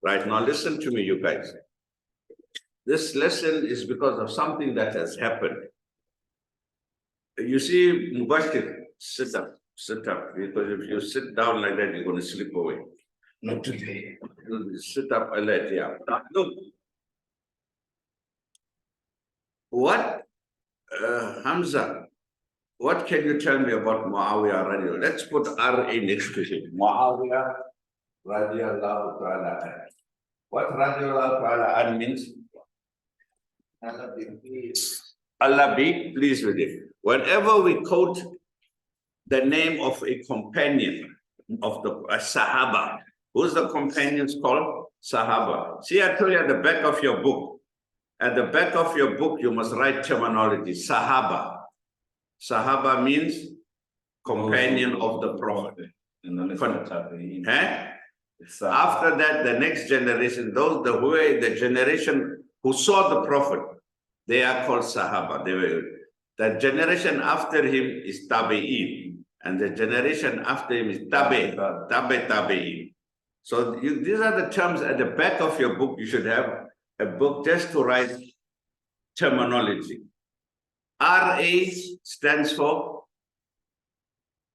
Right now, listen to me, you guys. This lesson is because of something that has happened. You see, Mubashir, sit up, because if you sit down like that, you're going to slip away. Not today. Sit up and let yeah. Look, what, Hamza, what can you tell me about Muawiyah radiallahu? Let's put RA next to him. Muawiyah radiallahu ta'ala. What radiallahu ta'ala means? Allah be pleased with him. Whenever we quote the name of a companion of the Sahaba, who's the companions called? Sahaba. See, I told you at the back of your book. At the back of your book, you must write terminology. Sahaba. Sahaba means companion of the Prophet. After that, the next generation, the generation who saw the Prophet, they are called Sahaba. The generation after him is Tabi'in, and the generation after him is Tabi'in. So these are the terms at the back of your book. You should have a book just to write terminology. RA stands for,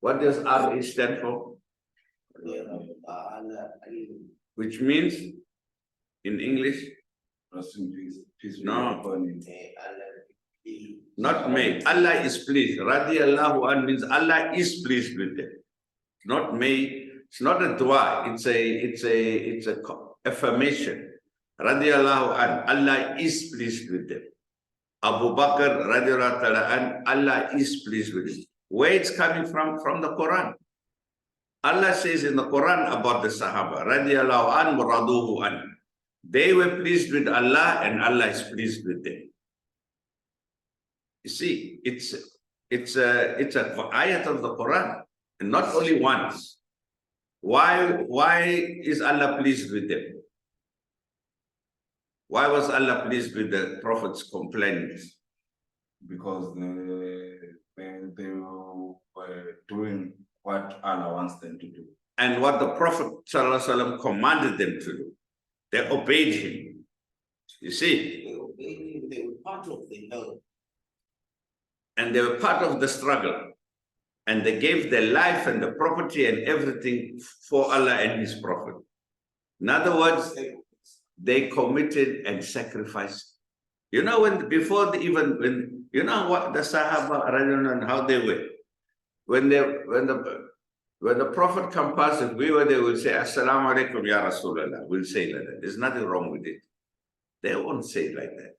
what does RA stand for? Which means, in English? No. Not may. Allah is pleased. Radiallahu an means Allah is pleased with them. Not may. It's not a dua. It's a affirmation. Radiallahu an. Allah is pleased with them. Abu Bakr radiallahu ta'ala an. Allah is pleased with him. Where it's coming from? From the Quran. Allah says in the Quran about the Sahaba, radiallahu an wa raduhu an. They were pleased with Allah and Allah is pleased with them. You see, it's a ayat of the Quran, and not only once. Why is Allah pleased with them? Why was Allah pleased with the Prophet's complaints? Because they were doing what Allah wants them to do. And what the Prophet ﷺ commanded them to do. They obeyed him. You see? They were part of the help. And they were part of the struggle. And they gave their life and the property and everything for Allah and His Prophet. In other words, they committed and sacrificed. You know, when you know what the Sahaba, and how they were. When the Prophet comes past, if we were there, we'll say, Assalamu alaikum, Ya Rasulullah. We'll say like that. There's nothing wrong with it. They won't say it like that.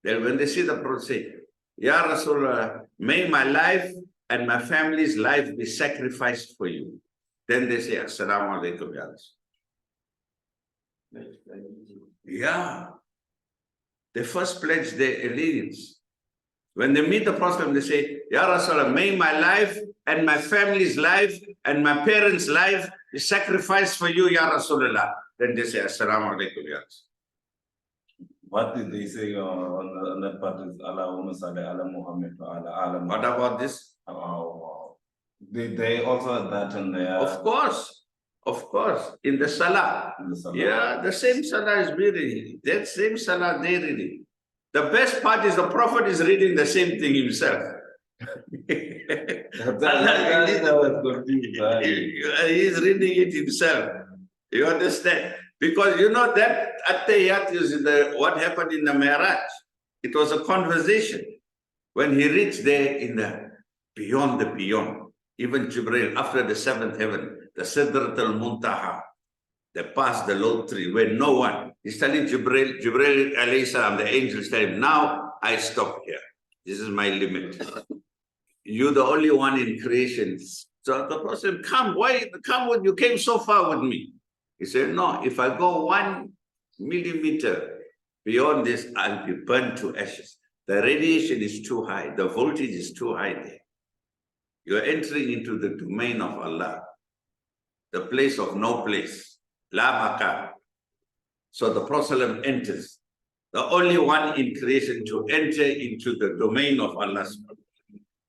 Then when they see the Prophet say, Ya Rasulullah, may my life and my family's life be sacrificed for you. Then they say, Assalamu alaikum, Ya Rasulullah. Yeah. They first pledge their allegiance. When they meet the Prophet, they say, Ya Rasulullah, may my life and my family's life and my parents' life be sacrificed for you, Ya Rasulullah. Then they say, Assalamu alaikum, Ya Rasulullah. What did they say on that part is Allahumma salli ala Muhammad wa ala ala Muhammad. What about this? They also had that in their... Of course, in the Salah. Yeah, the same Salah is being reading. That same Salah they reading. The best part is the Prophet is reading the same thing himself. He's reading it himself. You understand? Because you know that At-Tahiyyat is what happened in the Mi'raj. It was a conversation. When he reached there in the beyond the beyond, even Jibreel, after the seventh heaven, the Sidrat al-Muntaha, they passed the low tree where no one. He's telling Jibreel alayhi salam, the angels tell him, now I stop here. This is my limit. You're the only one in creation. So the person, come when you came so far with me. He said, no, if I go 1 millimeter beyond this, I'll be burned to ashes. The radiation is too high. The voltage is too high there. You're entering into the domain of Allah, the place of no place. La makan. So the Prophet enters, the only one in creation to enter into the domain of Allah,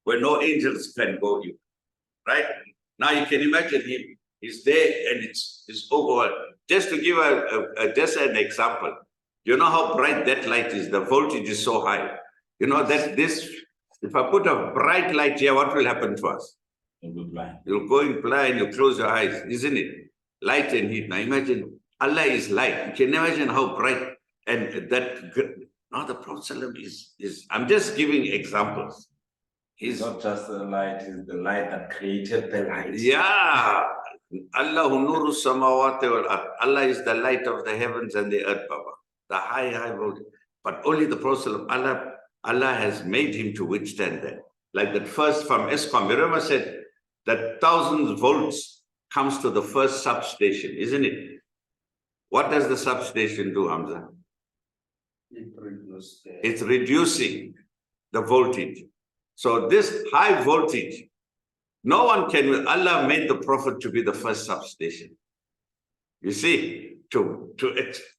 where no angels can go in. Right? Now you can imagine him It's there and it's over. Just to give just an example, you know how bright that light is. The voltage is so high. You know that this. If I put a bright light here, what will happen to us? You'll be blind. You'll go in blind. You close your eyes, isn't it? Light and heat. Now imagine Allah is light. You can imagine how bright and that. Now the Prophet is. I'm just giving examples. It's not just the light; it's the light that created the light. Yeah. Allahu nuru samawati wal ard. Allah is the light of the heavens and the earth, Baba. The high voltage. But only the Prophet Allah has made him to withstand that. Like that first from ESCOM, remember said that 1,000 volts comes to the first substation, isn't it? What does the substation do, Hamza? It's reducing the voltage. So this high voltage, no one can, Allah made the Prophet to be the first substation. You see, to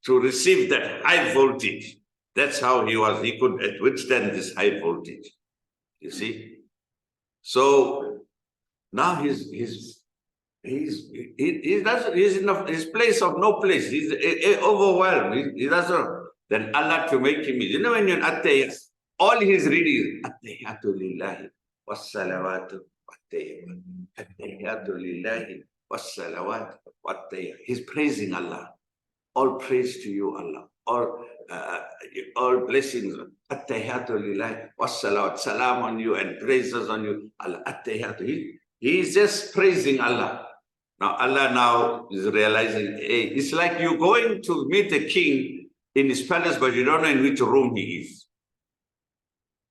receive that high voltage. That's how he was. He could withstand this high voltage. You see? So now he's in his place of no place. He's overwhelmed. He doesn't. Then Allah to make him. You know when you're in Attayah, all he's reading is Attayatu lillahi wassalawatu wattayyibatu. Attayatu lillahi wassalawatu wattayyibatu. He's praising Allah. All praise to you, Allah. All blessings. Attayatu lillahi wassalawat. Salam on you and praises on you. Allah. Attayatu. He's just praising Allah. Now Allah now is realizing, hey, it's like you going to meet a king in his palace, but you don't know in which room he is.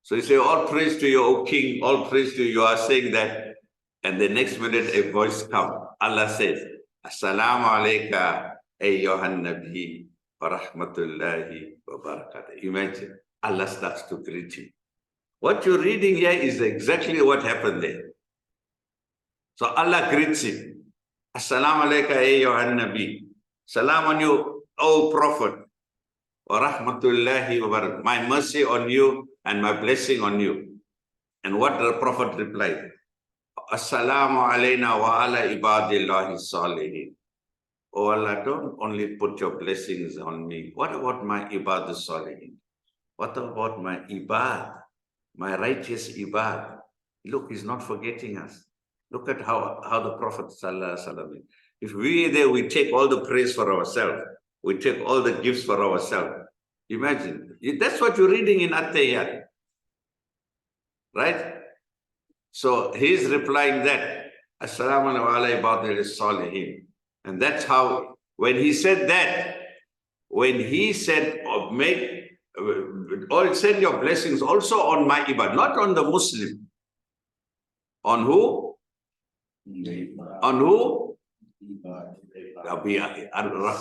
So you say, all praise to you, O king, all praise to you. You are saying that. And the next minute a voice comes. Allah says, Assalamu alayka ayyuhan nabi wa rahmatullahi wa barakatuh. Imagine, Allah starts to greet him. What you're reading here is exactly what happened there. So Allah greets him. Assalamu alayka ayyuhan nabi. Salam on you, O Prophet. Wa rahmatullahi wa barakatuh. My mercy on you and my blessing on you. And what the Prophet replied? Assalamu alayna wa ala ibadillahi salihin. Oh Allah, don't only put your blessings on me. What about my ibad salihin? What about my ibad? My righteous ibad? Look, he's not forgetting us. Look at how the Prophet sallallahu alaihi wasallam. If we there, we take all the praise for ourselves. We take all the gifts for ourselves. Imagine. That's what you're reading in At-Tahiyyat. Right? So he's replying that. Assalamu alaikum wa salihin. And that's how, when he said that, when he said, or send your blessings also on my ibad, not on the Muslim. On who? On who? Our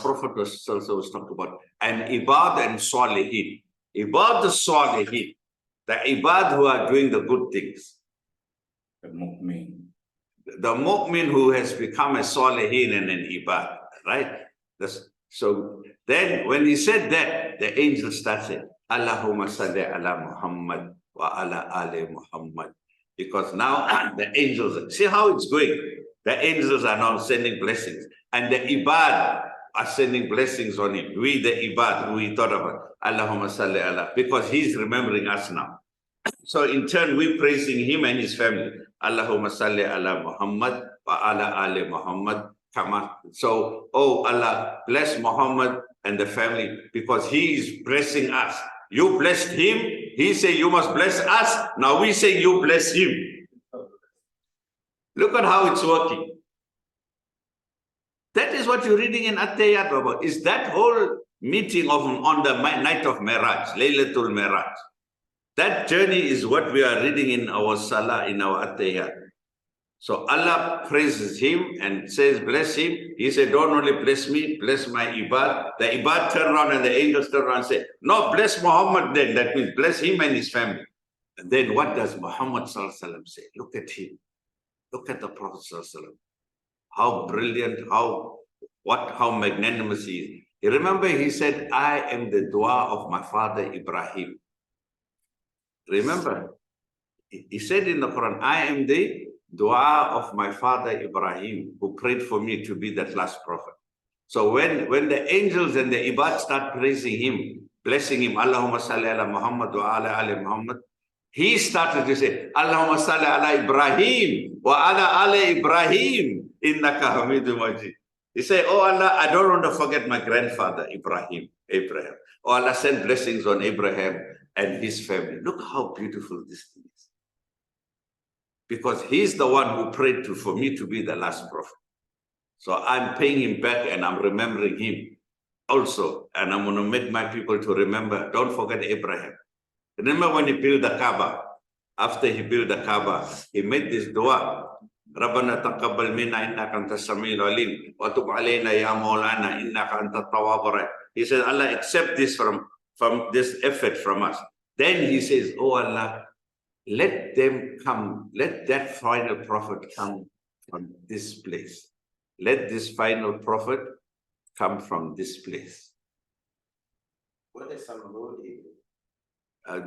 Prophet was talking about an ibad and salihin. Ibad the salihin, the ibad who are doing the good things. The mu'min. The mu'min who has become a salihin and an ibad, right? So then when he said that, the angel started, Allahumma salli ala Muhammad wa ala ali Muhammad. Because now the angels, see how it's going. The angels are now sending blessings. And the ibad are sending blessings on him. We, the ibad, who we thought about, Allahumma salli ala, because he's remembering us now. So in turn, we're praising him and his family. Allahumma salli ala Muhammad wa ala ali Muhammad. So, oh Allah, bless Muhammad and the family because he is blessing us. You blessed him. He said you must bless us. Now we say you bless him. Look at how it's working. That is what you're reading in At-Tahiyyat, Baba. Is that whole meeting on the night of Miraj, Laylatul Miraj. That journey is what we are reading in our Salah, in our At-Tahiyyat. So Allah praises him and says, bless him. He said, don't only bless me, bless my ibad. The ibad turn around and the angels turn around and say, no, bless Muhammad then. That means bless him and his family. And then what does Muhammad sallallahu alaihi wasallam say? Look at him. Look at the Prophet sallallahu alaihi wasallam. How brilliant, how magnanimous he is. You remember he said, I am the dua of my father Ibrahim. Remember, he said in the Quran, I am the dua of my father Ibrahim, who prayed for me to be that last prophet. So when the angels and the ibad start praising him, blessing him, Allahumma salli ala Muhammad wa ala ali Muhammad, he started to say, Allahumma salli ala Ibrahim wa ala ali Ibrahim innaka hamidun majid. He said, oh Allah, I don't want to forget my grandfather Abraham. Oh Allah, send blessings on Abraham and his family. Look how beautiful this thing is. Because he's the one who prayed for me to be the last prophet. So I'm paying him back and I'm remembering him also. And I'm going to make my people to remember. Don't forget Abraham. Remember when he built the Kaaba? After he built the Kaaba, he made this dua. رَبَّنَا تَقَبَّلْ مِنَّا إِنَّكَ أَنْتَ السَّمِيعُ الْعَلِيمُ وَتُبْ عَلَيْنَا يَا مَوْلَانَا إِنَّكَ أَنْتَ التَّوَّابُ الرَّحِيمُ. He says, Allah, accept this from this effort from us. Then he says, oh Allah, let them come, let that final prophet come from this place. Let this final prophet come from this place. What is some road here?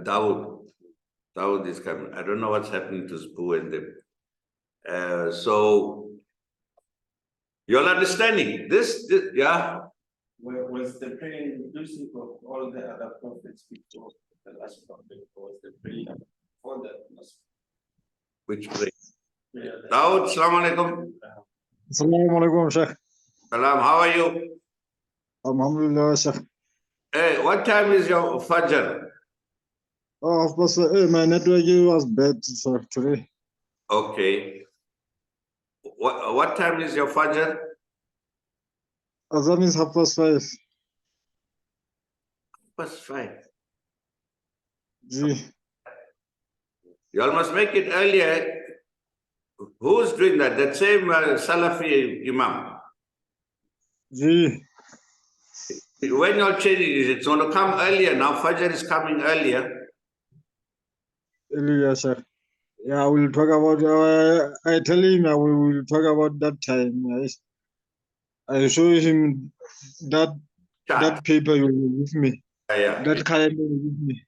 Dawood is coming. I don't know what's happening to Zbu and them. So you're understanding this, yeah. Was the prayer inclusive of all the other prophets before the last prophet, or was the prayer for the last? Which prayer? Dawood, Assalamu alaikum. Assalamu alaikum, Sheikh. Salam, how are you? Alhamdulillah, Sheikh. Hey, what time is your Fajr? Oh, of course, my network was bad, sir, today. Okay. What time is your Fajr? Azan is 5:30. 5:30. Gee. You all must make it earlier. Who's doing that? That same Salafi Imam. Gee. When you're changing, it's going to come earlier now. Fajr is coming earlier. Earlier, Sheikh. Yeah, we'll talk about, I tell him we will talk about that time. I show him that paper you will give me. Yeah. That calendar you give me.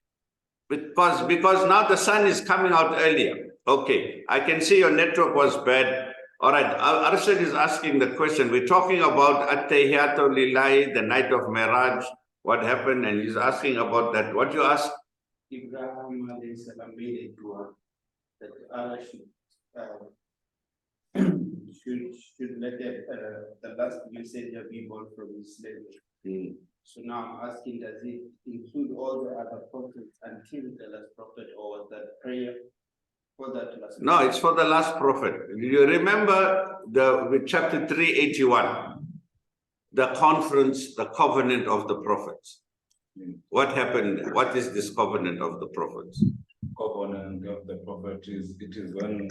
Because now the sun is coming out earlier. Okay, I can see your network was bad. All right, Arshad is asking the question. We're talking about At-Tahiyatu Lillahi, the night of Miraj, what happened, and he's asking about that. What you asked? Ibrahim alayhi salam made a dua that Allah should let the last messenger be born from his slavery. So now I'm asking, does it include all the other prophets until the last prophet, or was that prayer for that last prophet? No, it's for the last prophet. You remember with chapter 381, the conference, the covenant of the prophets. What happened? What is this covenant of the prophets? Covenant of the prophet is when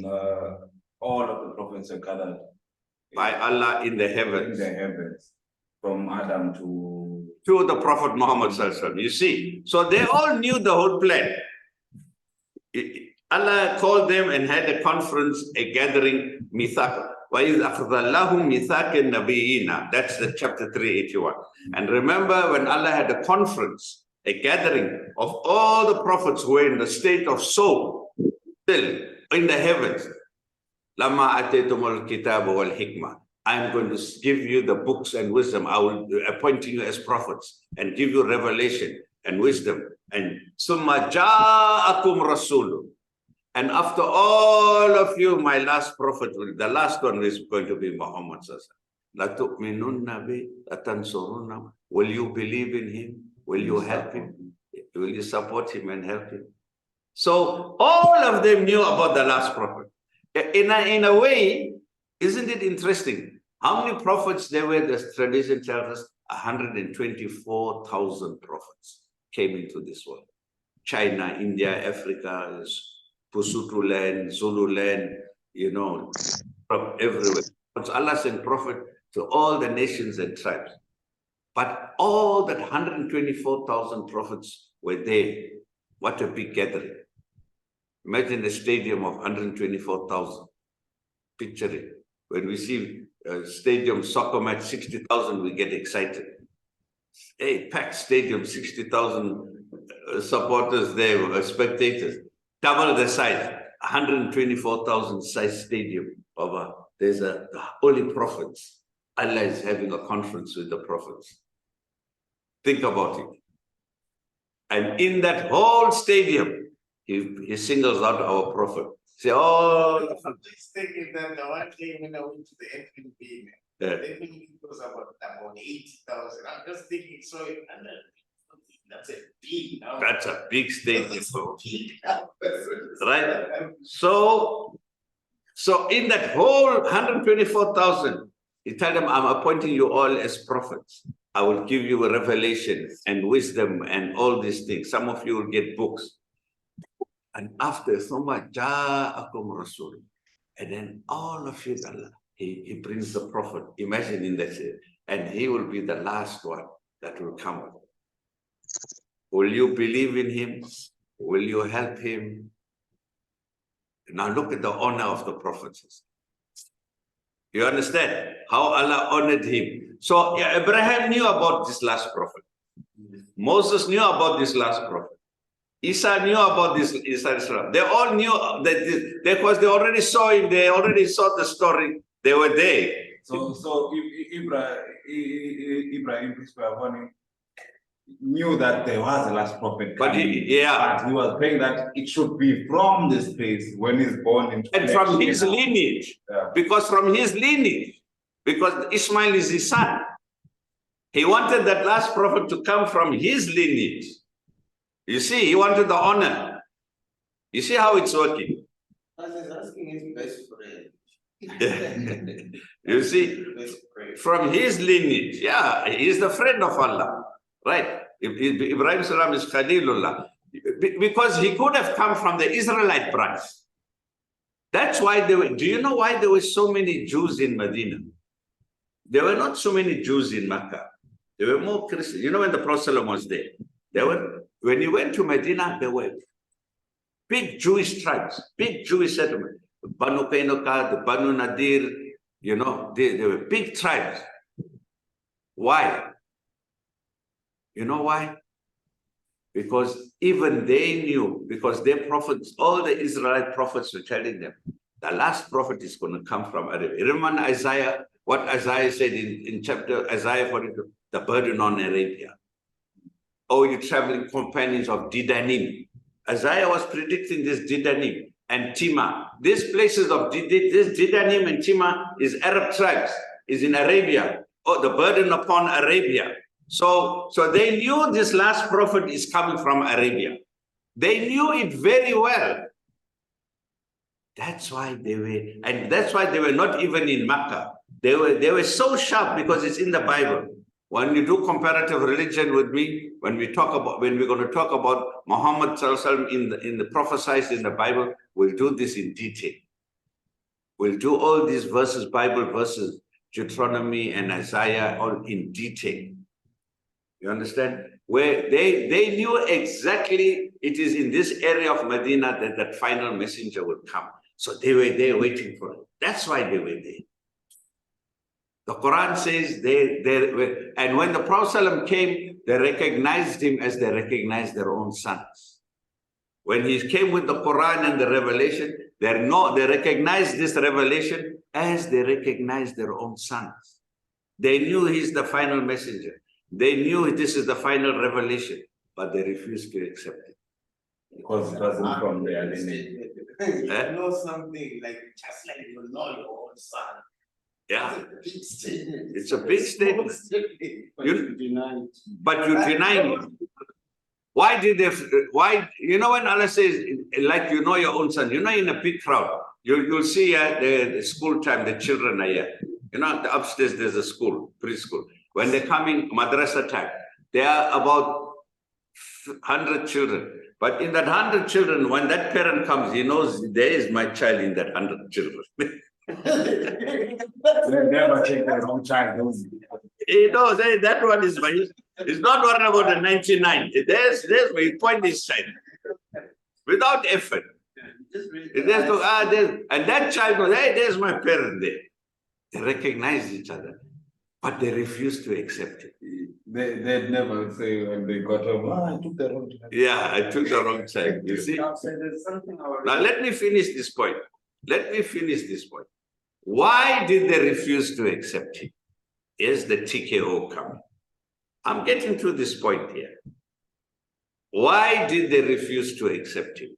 all of the prophets are gathered by Allah in the heavens. In the heavens, from Adam to the Prophet Muhammad Sallallahu Alaihi Wasallam. You see, so they all knew the whole plan. Allah called them and had a conference, a gathering, mithaq. وَإِذْ أَخْذَ اللَّهُ مِيثَاقَ النَّبِيِّينَ. That's the chapter 381. And remember when Allah had a conference, a gathering of all the prophets who were in the state of soul, still in the heavens. لَمَا أَتَيْتُمُ الْكِتَابَ وَالْحِكْمَةِ. I'm going to give you the books and wisdom. I will appoint you as prophets and give you revelation and wisdom. And ثُمَّ جَاءَكُمْ رَسُولٌ. And after all of you, my last prophet, the last one is going to be Muhammad Sallallahu Alaihi Wasallam. Will you believe in him? Will you help him? Will you support him and help him? So all of them knew about the last prophet. In a way, isn't it interesting? How many prophets there were? The tradition tells us 124,000 prophets came into this world. China, India, Africa, Pusutu land, Zulu land, you know, from everywhere. But Allah sent prophet to all the nations and tribes. But all that 124,000 prophets were there. What a big gathering. Imagine a stadium of 124,000. Picture it. When we see a stadium soccer match, 60,000, we get excited. Hey, packed stadium, 60,000 supporters there, spectators. Double the size. 124,000 size stadium. Baba, there's the holy prophets. Allah is having a conference with the prophets. Think about it. And in that whole stadium, he singles out our prophet. Say, oh, I'm just thinking that the one day when I went to the FNB, yeah. FNB was about 80,000. I'm just thinking, so that's a big number. That's a big stadium. That's a big number. Right? So in that whole 124,000, he told them, I'm appointing you all as prophets. I will give you a revelation and wisdom and all these things. Some of you will get books. And after Thumma Ja'akum Rasul, and then all of you, Allah, he brings the prophet. Imagine in that, and he will be the last one that will come. Will you believe in him? Will you help him? Now look at the honor of the prophets. You understand how Allah honored him? So Abraham knew about this last prophet. Moses knew about this last prophet. Isa knew about this. They all knew that because they already saw him. They already saw the story. They were there. So Ibrahim knew that there was a last prophet. But but he was praying that it should be from this place when he's born into and from his lineage, because from his lineage, because Ishmael is his son. He wanted that last prophet to come from his lineage. You see, he wanted the honor. You see how it's working. I was asking his best friend. You see, from his lineage, yeah, he is the friend of Allah, right? Ibrahim Salam is Khalilullah, because he could have come from the Israelite branch. That's why they were. Do you know why there were so many Jews in Medina? There were not so many Jews in Mecca. There were more Christians. You know, when the Prophet was there, when he went to Medina, there were big Jewish tribes, big Jewish settlements. The Banu Qaynuqa, the Banu Nadir, you know, they were big tribes. Why? You know why? Because even they knew, because their prophets, all the Israelite prophets were telling them, the last prophet is going to come from Arabia. Remember Isaiah, what Isaiah said in chapter Isaiah 42, the burden on Arabia. Oh, you traveling companions of Didanim. Isaiah was predicting this Didanim and Tima. These places of this Didanim and Tima is Arab tribes, is in Arabia. Oh, the burden upon Arabia. So they knew this last prophet is coming from Arabia. They knew it very well. That's why they were, and that's why they were not even in Makkah. They were so sharp because it's in the Bible. When you do comparative religion with me, when we're going to talk about Muhammad in the prophesied in the Bible, we'll do this in detail. We'll do all these verses, Bible verses, Deuteronomy and Isaiah, all in detail. You understand? Where they knew exactly it is in this area of Medina that that final messenger would come. So they were there waiting for it. That's why they were there. The Quran says they were, and when the Prophet came, they recognized him as they recognized their own sons. When he came with the Quran and the revelation, they recognized this revelation as they recognized their own sons. They knew he's the final messenger. They knew this is the final revelation, but they refused to accept it. Because it wasn't from their lineage. You know something, like just like you know your own son. Yeah. It's a big statement. But you deny it. Why did they, you know when Allah says, like you know your own son, you know in a big crowd, you'll see the school time, the children are here. You know, upstairs there's a school, preschool. When they're coming, madrasa time, there are about 100 children. But in that 100 children, when that parent comes, he knows there is my child in that 100 children. They never take their own child. He knows that one is my, he's not worried about the 99. There's my point is child. Without effort. And that child goes, hey, there's my parent there. They recognize each other, but they refuse to accept it. They'd never say when they got home, I took the wrong time. Yeah, I took the wrong time. You see? Now, so there's something our Now let me finish this point. Let me finish this point. Why did they refuse to accept him? Here's the TKO coming. I'm getting to this point here. Why did they refuse to accept him?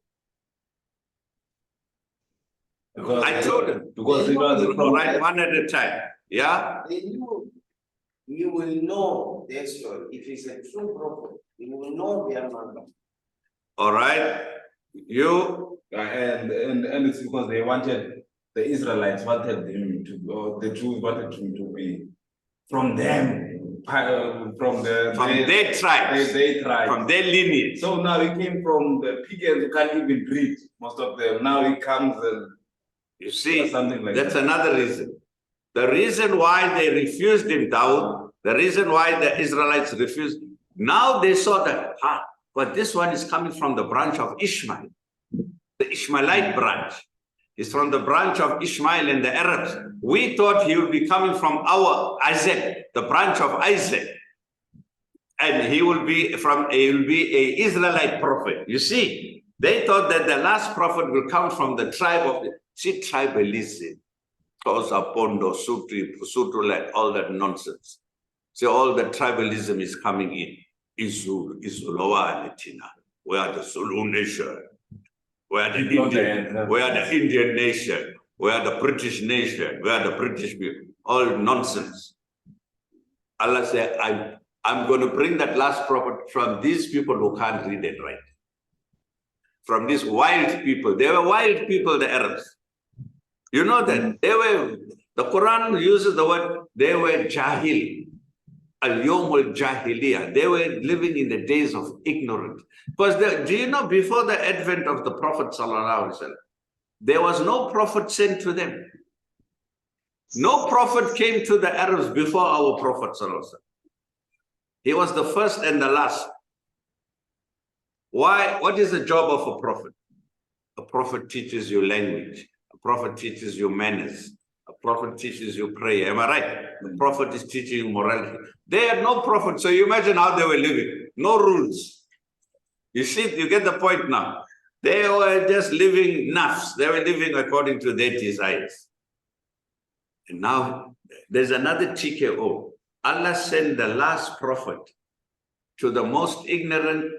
Because I told them. Because it was Right, one at a time. Yeah? They knew you will know their story. If it's a true prophet, you will know their number. All right. You and it's because they wanted, the Israelites wanted him to, or the Jews wanted him to be from them, from their tribes, they tribe. from their lineage. So now he came from the pagans who can't even breathe, most of them. Now he comes and You see, something like that's that. another reason. The reason why they refused him, Dawood, the reason why the Israelites refused, now they saw that, but this one is coming from the branch of Ishmael, the Ishmaelite branch. He's from the branch of Ishmael and the Arabs. We thought he would be coming from our Isaac, the branch of Isaac. And he will be a Israelite prophet. You see, they thought that the last prophet will come from the tribe of, see, tribalism. Tosa, Pondo, Sutulet, all that nonsense. See, all the tribalism is coming in. Izul, Izulawa, and Tina. We are the Zulu nation. We are the Indian. We are the Indian nation. We are the British nation. We are the British people. All nonsense. Allah said, I'm going to bring that last prophet from these people who can't read and write. From these wild people. They were wild people, the Arabs. You know that the Quran uses the word, they were jahil, al-yawmul jahiliya. They were living in the days of ignorance. Because do you know, before the advent of the Prophet ﷺ, there was no prophet sent to them. No prophet came to the Arabs before our Prophet ﷺ. He was the first and the last. Why? What is the job of a prophet? A prophet teaches you language. A prophet teaches you manners. A prophet teaches you prayer. Am I right? The prophet is teaching you morality. They had no prophet, so you imagine how they were living. No rules. You see, you get the point now. They were just living nafs. They were living according to their desires. And now there's another TKO. Allah sent the last prophet to the most ignorant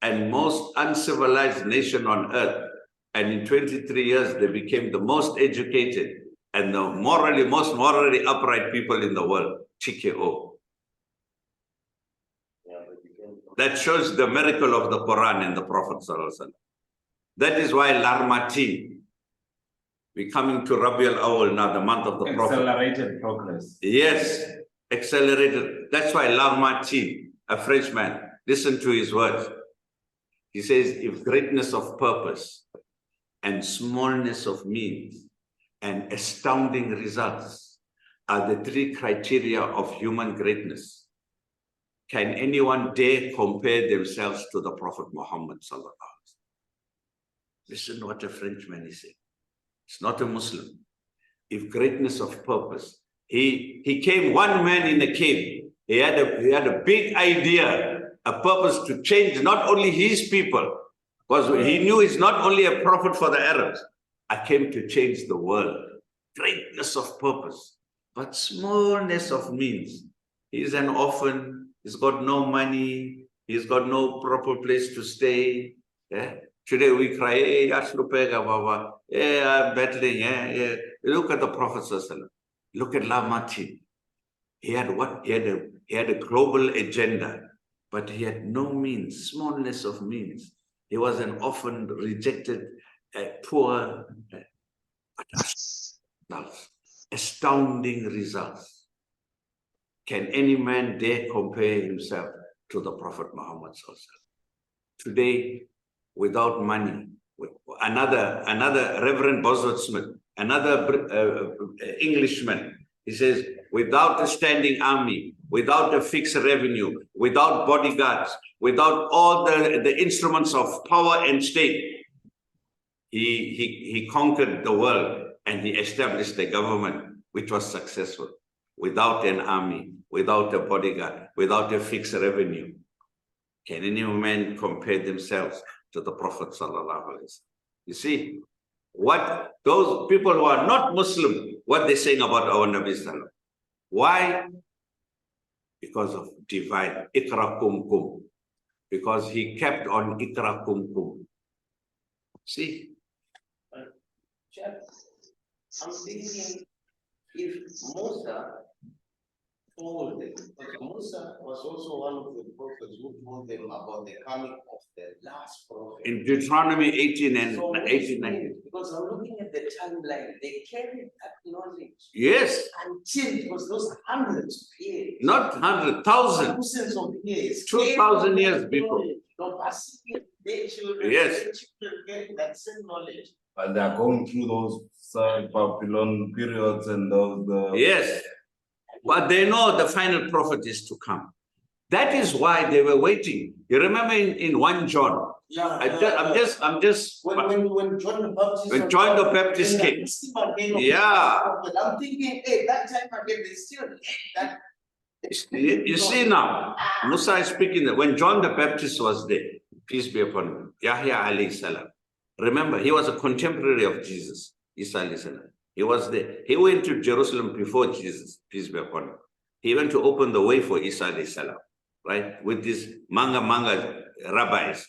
and most uncivilized nation on earth. And in 23 years, they became the most educated and the most morally upright people in the world. TKO. That shows the miracle of the Quran and the Prophet ﷺ. That is why Larmati, we're coming to Rabi al-Awwal now, the month of the Prophet. Accelerated progress. Yes, accelerated. That's why Larmati, a Frenchman, listen to his words. He says, if greatness of purpose and smallness of means and astounding results are the three criteria of human greatness, can anyone dare compare themselves to the Prophet Muhammad sallallahu alaihi wasallam? Listen what a Frenchman is saying. It's not a Muslim. If greatness of purpose, he came one man in a cave. He had a big idea, a purpose to change not only his people, because he knew he's not only a prophet for the Arabs. I came to change the world. Greatness of purpose, but smallness of means. He's an orphan. He's got no money. He's got no proper place to stay. Yeah? Today we cry, hey, Baba. Hey, I'm battling. Yeah. Look at the Prophet ﷺ. Look at Lamati. He had what? He had a global agenda, but he had no means, smallness of means. He was an orphan, rejected, poor, but astounding results. Can any man dare compare himself to the Prophet Muhammad ﷺ? Today, without money, another Reverend Bosworth Smith, another Englishman, he says, without a standing army, without a fixed revenue, without bodyguards, without all the instruments of power and state, he conquered the world and he established a government which was successful. without an army, without a bodyguard, without a fixed revenue. Can any man compare themselves to the Prophet sallallahu alaihi wasallam? You see, what those people who are not Muslim, what they're saying about our Nabi sallallahu. Why? Because of divine ikra kum kum. Because he kept on ikra kum kum. See? I'm thinking if Musa told them, because Musa was also one of the prophets who told them about the coming of the last prophet. In Deuteronomy 18 and So 18, 19. because I'm looking at the timeline, they carried that knowledge Yes, until it was those hundreds of years. not 100, 1,000. Thousands of years. 2,000 years before. No, their children, Yes. their children get that same knowledge. But they are going through those Babylon periods and those. Yes. But they know the final prophet is to come. That is why they were waiting. You remember in 1 John? Yeah, I'm just when John the Baptist when John the Baptist came. Yeah. I'm thinking, hey, that time again, they still that. You see now, Musa is speaking that when John the Baptist was there, peace be upon him, Yahya alayhi salam. Remember, he was a contemporary of Jesus, Isa alayhi salam. He was there. He went to Jerusalem before Jesus, peace be upon him. He went to open the way for Isa alayhi salam, right? With these manga rabbis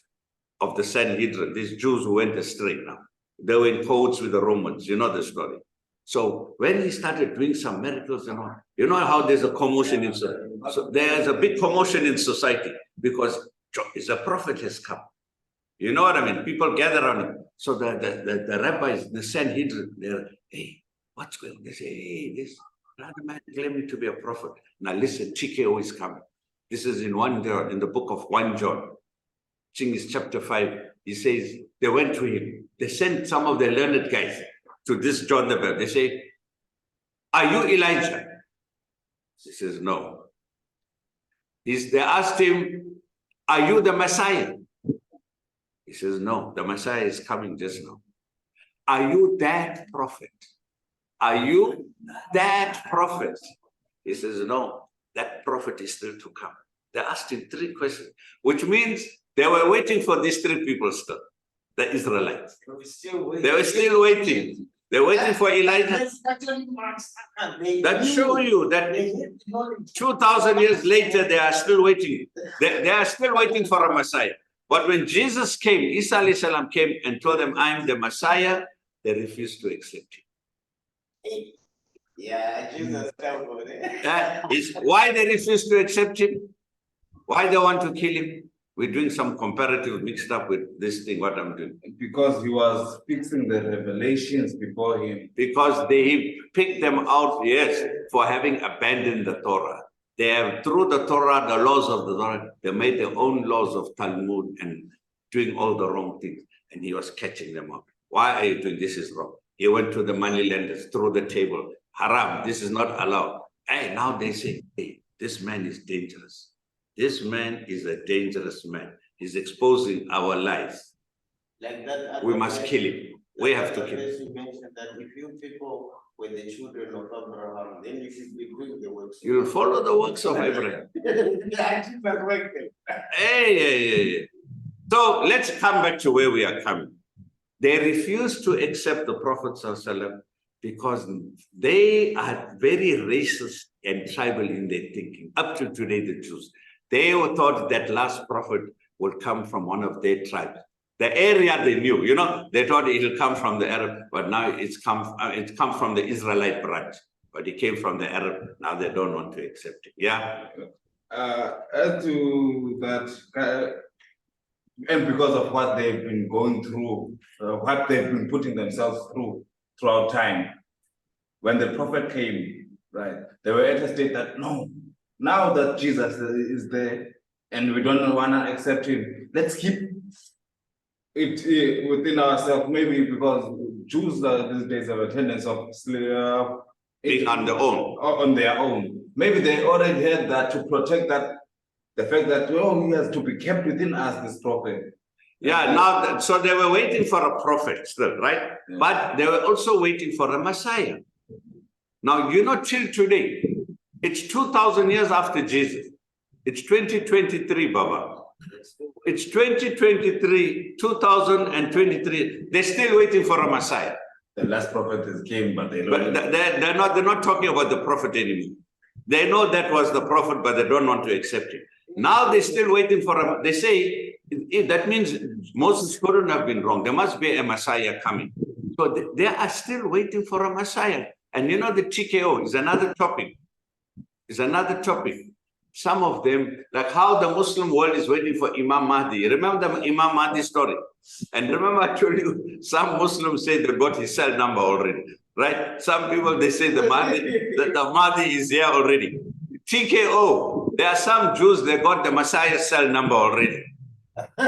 of the Sanhedrin, these Jews who went astray now. They were in cahoots with the Romans, you know the story. So when he started doing some miracles and all, you know how there's a commotion in society. So there's a big commotion in society because the prophet has come. You know what I mean? People gather on him. So the rabbis, the Sanhedrin, they're, hey, what's going on? They say, hey, this another man claiming to be a prophet. Now listen, TKO is coming. This is in the book of 1 John. Chinggis chapter 5. He says, they went to him. They sent some of the learned guys to this John the Baptist. They say, are you Elijah? He says, no. They asked him, are you the Messiah? He says, no, the Messiah is coming just now. Are you that prophet? Are you that prophet? He says, no, that prophet is still to come. They asked him 3 questions, which means they were waiting for these 3 people still, the Israelites. They were still waiting. They're waiting for Elijah. That show you that 2,000 years later, they are still waiting. They are still waiting for a Messiah. But when Jesus came, Isa alayhi salam came and told them, I'm the Messiah, they refused to accept him. Yeah, Jesus. That is why they refuse to accept him. Why they want to kill him. We're doing some comparative mixed up with this thing, what I'm doing. Because he was fixing the revelations before him. Because they picked them out, yes, for having abandoned the Torah. They have, through the Torah, the laws of the Torah, they made their own laws of Talmud and doing all the wrong things. And he was catching them up. Why are you doing this? Is wrong. He went to the money lenders, through the table. Haram, this is not allowed. Hey, now they say, hey, this man is dangerous. This man is a dangerous man. He's exposing our lives. Like that, we must kill him. We have to kill him. You mentioned that if you people were the children of Abraham, then you should be doing the works. You'll follow the works of Abraham. Hey. So let's come back to where we are coming. They refuse to accept the Prophet ﷺ because they are very racist and tribal in their thinking. Up to today, the Jews. They thought that last prophet would come from one of their tribes. The area they knew, you know, they thought it will come from the Arab, but now it's come from the Israelite branch. But it came from the Arab. Now they don't want to accept it. Yeah. As to that, and because of what they've been going through, what they've been putting themselves through throughout time, when the prophet came, right, they were at a state that no. Now that Jesus is there and we don't want to accept him, let's keep it within ourselves. Maybe because Jews these days have a tendency of being on their own. On their own. Maybe they already had that to protect that, the fact that, oh, he has to be kept within us, this prophet. Yeah, now, so they were waiting for a prophet still, right? Yeah. But they were also waiting for a Messiah. Now, you know, till today, It's 2,000 years after Jesus. It's 2023, Baba. It's 2023, 2023. They're still waiting for a Messiah. The last prophet is came, but they But don't. they're not talking about the prophet anymore. They know that was the prophet, but they don't want to accept it. Now they're still waiting for a, they say, if that means Moses couldn't have been wrong. There must be a Messiah coming. So they are still waiting for a Messiah. And you know, the TKO is another topic. It's another topic. Some of them, like how the Muslim world is waiting for Imam Mahdi. Remember the Imam Mahdi story? And remember I told you, some Muslims say they got his cell number already, right? Some people, they say the Mahdi is here already. TKO, there are some Jews, they got the Messiah cell number already. They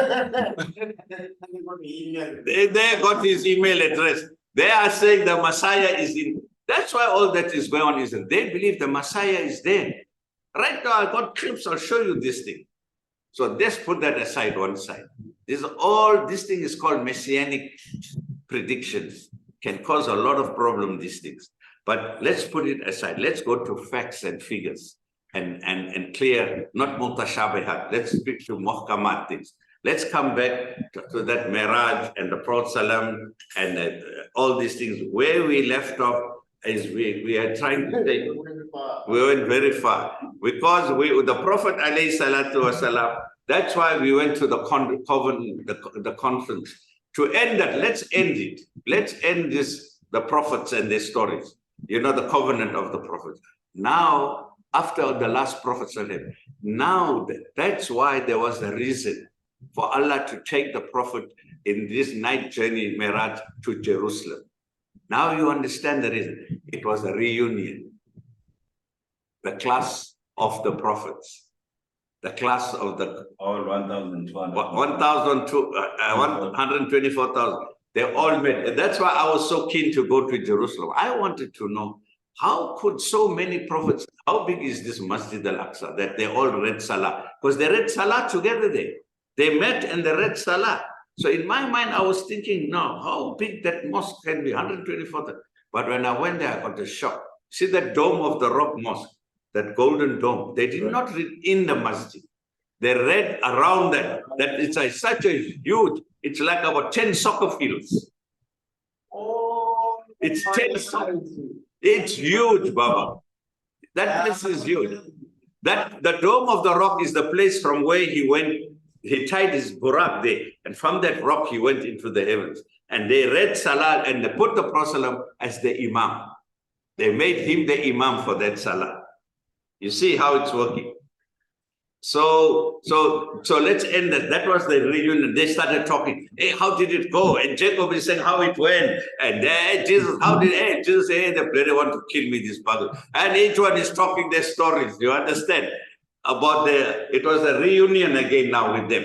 got his email address. They are saying the Messiah is in. That's why all that is going on is that they believe the Messiah is there. Right now, I got clips, I'll show you this thing. So let's put that aside one side. This thing is called messianic predictions. Can cause a lot of problem, these things. But let's put it aside. Let's go to facts and figures and clear, not mutashabihat. Let's speak to muhkamat things. Let's come back to that Miraj and the Prophet Salam and all these things. Where we left off is we are trying to take, we went very far. Because the Prophet alayhi salatu wasalam, that's why we went to the conference. To end that, let's end it. Let's end this, the prophets and their stories. You know, the covenant of the prophets. Now, after the last prophet, now that's why there was a reason for Allah to take the prophet in this night journey, Miraj, to Jerusalem. Now you understand the reason. It was a reunion. The class of the prophets. The class of the All 1,200. 124,000. They all met. And that's why I was so keen to go to Jerusalem. I wanted to know, how could so many prophets, how big is this Masjid al-Aqsa that they all read Salah? Because they read Salah together there. They met and they read Salah. So in my mind, I was thinking, no, how big that mosque can be, 124,000. But when I went there, I got a shock. See that dome of the rock mosque, that golden dome, they did not read in the masjid. They read around that. That it's such a huge, it's like about 10 soccer fields. It's 10 soccer. It's huge, Baba. That place is huge. The dome of the rock is the place from where he went. He tied his burak there, and from that rock he went into the heavens. And they read Salah, and they put the Prophet as the Imam. They made him the Imam for that Salah. You see how it's working. So let's end that. That was the reunion. They started talking. Hey, how did it go? And Jacob is saying how it went. And Jesus, how did Jesus say, hey, they really want to kill me, this brother. And each one is talking their stories. You understand? About it was a reunion again now with them.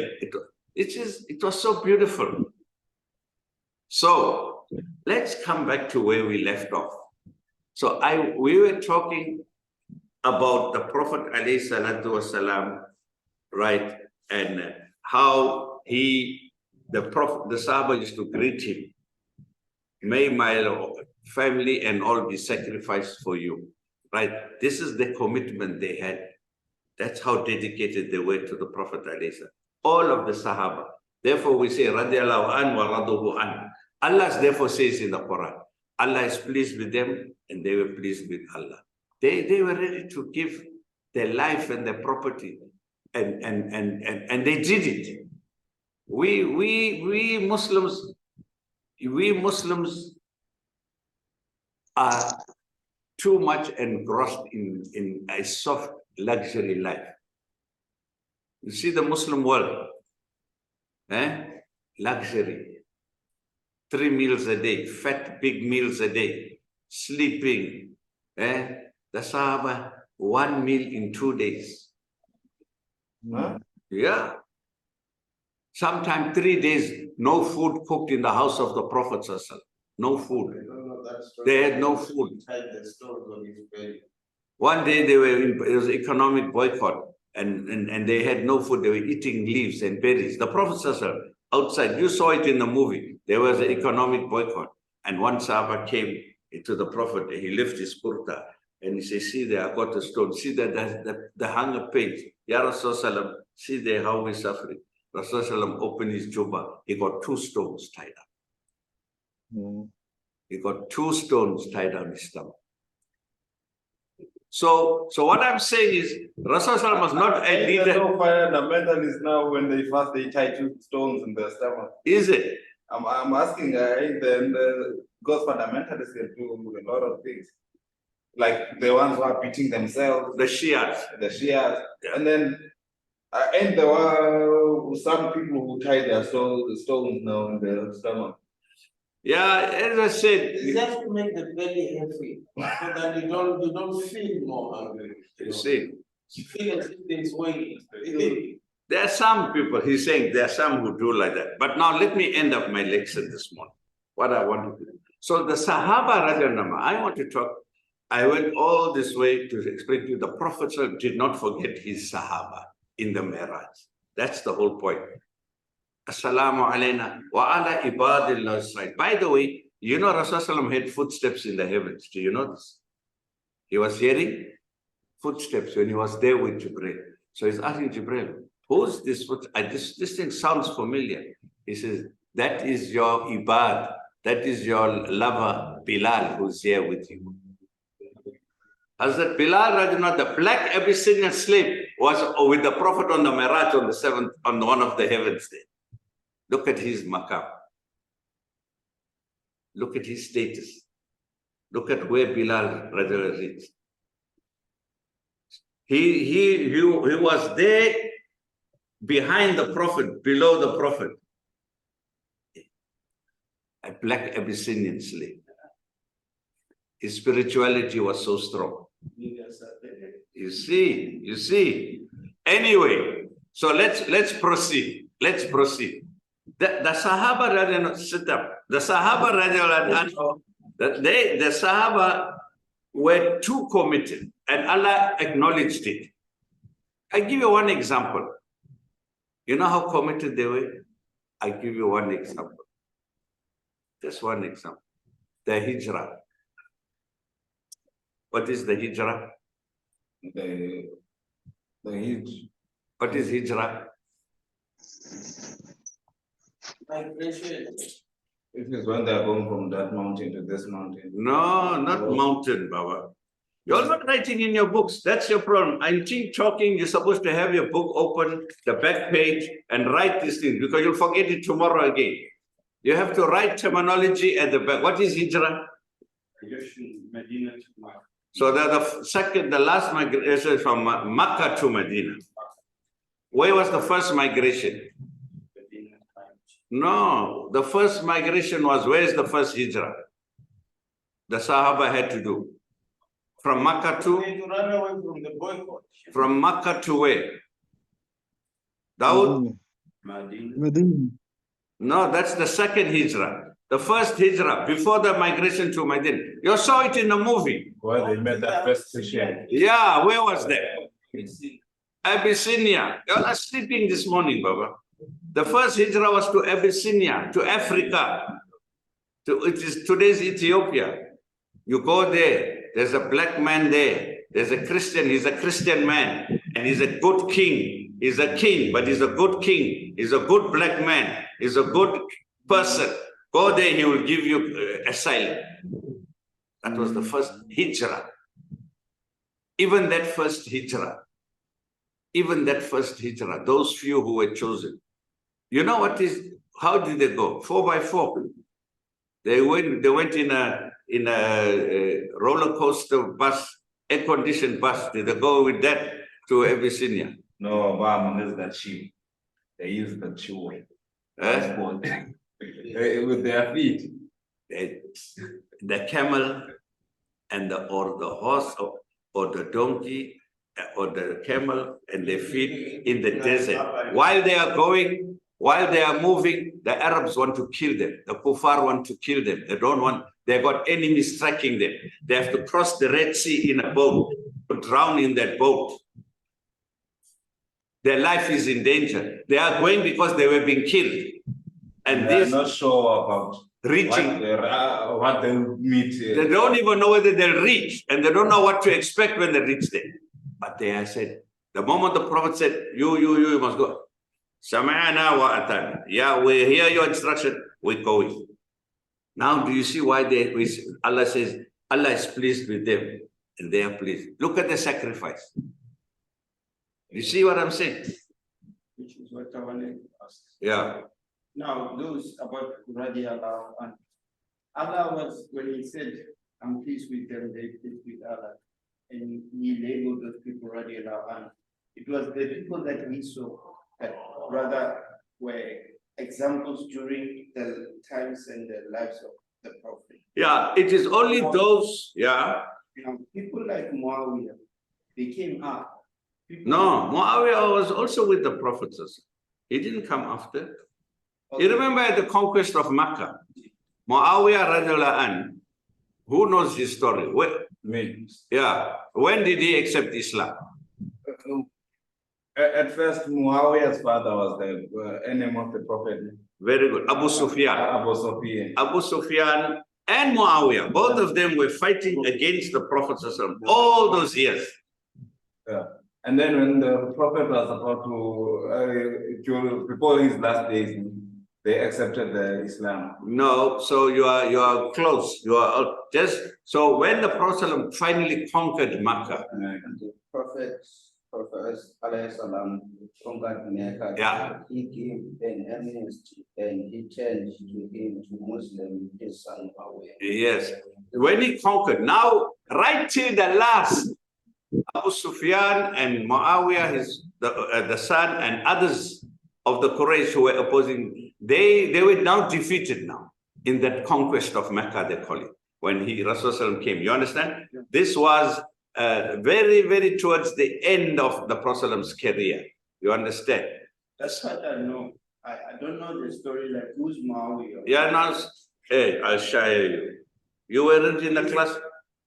It was so beautiful. So let's come back to where we left off. So we were talking about the Prophet alayhi salatu wasalam, right? And how the Sahaba used to greet him. May my family and all be sacrificed for you, right? This is the commitment they had. That's how dedicated they were to the Prophet alayhi salam. All of the Sahaba. Therefore we say, radiyallahu an wa raduhu an. Allah therefore says in the Quran, Allah is pleased with them and they were pleased with Allah. They were ready to give their life and their property, and they did it. We Muslims are too much engrossed in a soft luxury life. You see the Muslim world, luxury. 3 meals a day, fat big meals a day, sleeping. The Sahaba, 1 meal in 2 days. Huh? Yeah. Sometimes 3 days, no food cooked in the house of the Prophet. No food. They had no food. One day they were it was economic boycott, and they had no food. They were eating leaves and berries. The Prophet outside, you saw it in the movie. There was an economic boycott, and one Sahaba came to the Prophet. He lifted his kurta And he says, see there, I got a stone. See that the hunger pains. Ya Rasulullah, see there how we're suffering. Rasulullah opened his jubba. He got 2 stones tied up. He got 2 stones tied on his stomach. So what I'm saying is, Rasulullah was not a leader. So fundamentalist now when they fast, they tie 2 stones in their stomach. Is it? I'm asking, because fundamentalists can do a lot of things. Like the ones who are beating themselves. The Shias. The Shias. And then, and there were some people who tie their stones now in their stomach. Yeah, as I said, You have to make the belly heavy so that you don't feel more hungry. you see, You feel as if there's weight. there are some people, he's saying there are some who do like that. But now let me end up my lecture this morning. What I want to do. So the Sahaba radiallahu, I want to talk. I went all this way to explain to you the Prophet did not forget his Sahaba in the Miraj. That's the whole point. Assalamu alayna wa ala ibadillah side. By the way, you know Rasulullah had footsteps in the heavens. Do you know this? He was hearing footsteps when he was there with Jibreel. So he's asking Jibreel, who's this foot? This thing sounds familiar. He says, that is your ibad. That is your lover, Bilal, who's here with you. Hazrat Bilal Rajana, the black Abyssinian slave, was with the Prophet on the Miraj on the 7th, on one of the heavens there. Look at his maqam. Look at his status. Look at where Bilal Rajana reached. He was there behind the Prophet, below the Prophet. A black Abyssinian slave. His spirituality was so strong. You see. Anyway, so let's proceed. Let's proceed. The Sahaba radiallahu sit up. The Sahaba radiallahu, the Sahaba were too committed, and Allah acknowledged it. I give you one example. You know how committed they were? I give you one example. Just one example. The Hijrah. What is the Hijrah? The Hijrah. What is Hijrah? Migration. It is when they are going from that mountain to this mountain. No, not mountain, Baba. You're not writing in your books. That's your problem. I'm talking. You're supposed to have your book open, the back page, and write these things because you'll forget it tomorrow again. You have to write terminology at the back. What is Hijrah? So the last migration is from Makkah to Medina. Where was the first migration? No, the first migration was, where is the first Hijrah? The Sahaba had to do. From Makkah to? They had to run away from the boycott. From Makkah to where? Dawood? Medina. No, that's the second Hijrah. The first Hijrah, before the migration to Medina. You saw it in the movie. Where they met that first Christian. Yeah, where was that? Abyssinia. You're not sleeping this morning, Baba. The first Hijrah was to Abyssinia, to Africa. It is today's Ethiopia. You go there, there's a black man there. There's a Christian, he's a Christian man. And he's a good king. He's a king, but he's a good king. He's a good black man. He's a good person. Go there, he will give you asylum. That was the first Hijrah. Even that first Hijrah, those few who were chosen. You know what is, how did they go? 4x4. They went in a roller coaster bus, air-conditioned bus. Did they go with that to Abyssinia? No, Obama is that sheep. They use the chew with their feet. The camel and the horse or the donkey or the camel and their feet in the desert. While they are going, while they are moving, the Arabs want to kill them. The Kuffar want to kill them. They don't want, they got enemies tracking them. They have to cross the Red Sea in a boat, to drown in that boat. Their life is in danger. They are going because they were being killed. And they this, are not sure about reaching. what they will meet. They don't even know whether they'll reach, and they don't know what to expect when they reach there. But they are said, the moment the Prophet said, you must go. Sama'ana wa atana. Yeah, we hear your instruction, we go in. Now, do you see why Allah says, Allah is pleased with them, and they are pleased. Look at the sacrifice. You see what I'm saying? Which is what I wanted to ask. Yeah. Now, those about radiallahu anhu. Allah was, when he said, I'm pleased with them, they pleased with Allah. And he labeled those people radiallahu anhu. It was the people that he saw that rather were examples during the times and the lives of the Prophet. Yeah, it is only those, yeah. You know, people like Muawiyah, they came up. No, Muawiyah was also with the Prophet. He didn't come after. You remember at the conquest of Makkah, Muawiyah radiallahu anhu, who knows his story? Me. Yeah, when did he accept Islam? At first, Muawiyah's father was the enemy of the Prophet. Very good. Abu Sufyan. Abu Sufyan. Abu Sufyan and Muawiyah, both of them were fighting against the Prophet all those years. Yeah. And then when the Prophet was about to before his last days, they accepted the Islam. No, so you are close. You are just so when the Prophet finally conquered Makkah. The Prophet alayhi salam conquered Mecca. Yeah. He gave an amnesty and he turned to him to Muslim his son away. Yes. When he conquered, now right till the last, Abu Sufyan and Muawiyah, the son, and others of the Quraysh who were opposing, they were now defeated now in that conquest of Mecca, they call it, when Rasulullah came. You understand? Yeah. This was very, very towards the end of the Prophet's career. You understand? That's what I know. I don't know the story like who's Muawiyah. Yeah, now, hey, I'll share you. You weren't in the class?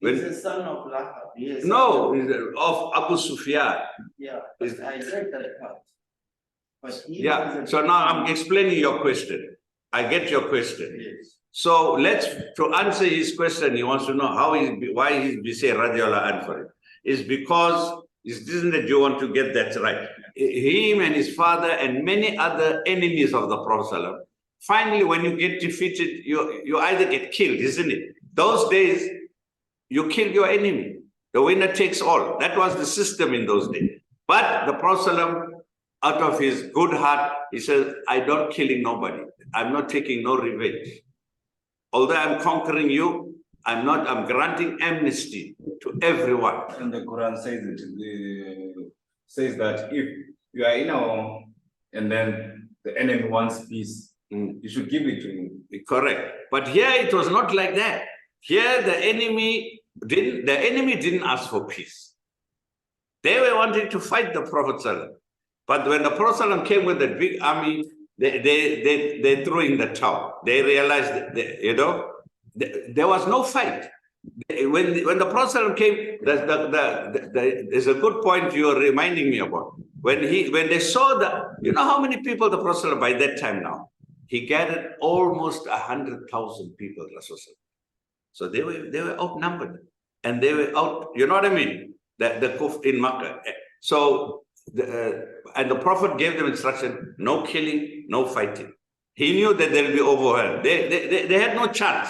He's the son of Lahab. Yes. No, of Abu Sufyan. Yeah, I read that part. But yeah, so now I'm explaining your question. I get your question. Yes. So to answer his question, he wants to know why he's say radiallahu anhu for it. It's because, isn't that you want to get that right? Him and his father and many other enemies of the Prophet, finally, when you get defeated, you either get killed, isn't it? Those days, you kill your enemy. The winner takes all. That was the system in those days. But the Prophet, out of his good heart, he says, I'm not killing nobody. I'm not taking no revenge. Although I'm conquering you, I'm granting amnesty to everyone. And the Quran says says that if you are in a war and then the enemy wants peace, you should give it to him. Correct. But here it was not like that. Here the enemy didn't ask for peace. They were wanting to fight the Prophet. But when the Prophet came with that big army, they threw in the towel. They realized that, there was no fight. When the Prophet came, there's a good point you are reminding me about. When they saw how many people the Prophet by that time now? He gathered almost 100,000 people, so they were outnumbered, and they were out. You know what I mean? The kuf in Makkah. So and the Prophet gave them instruction: no killing, no fighting. He knew that they'll be overwhelmed. They had no chance.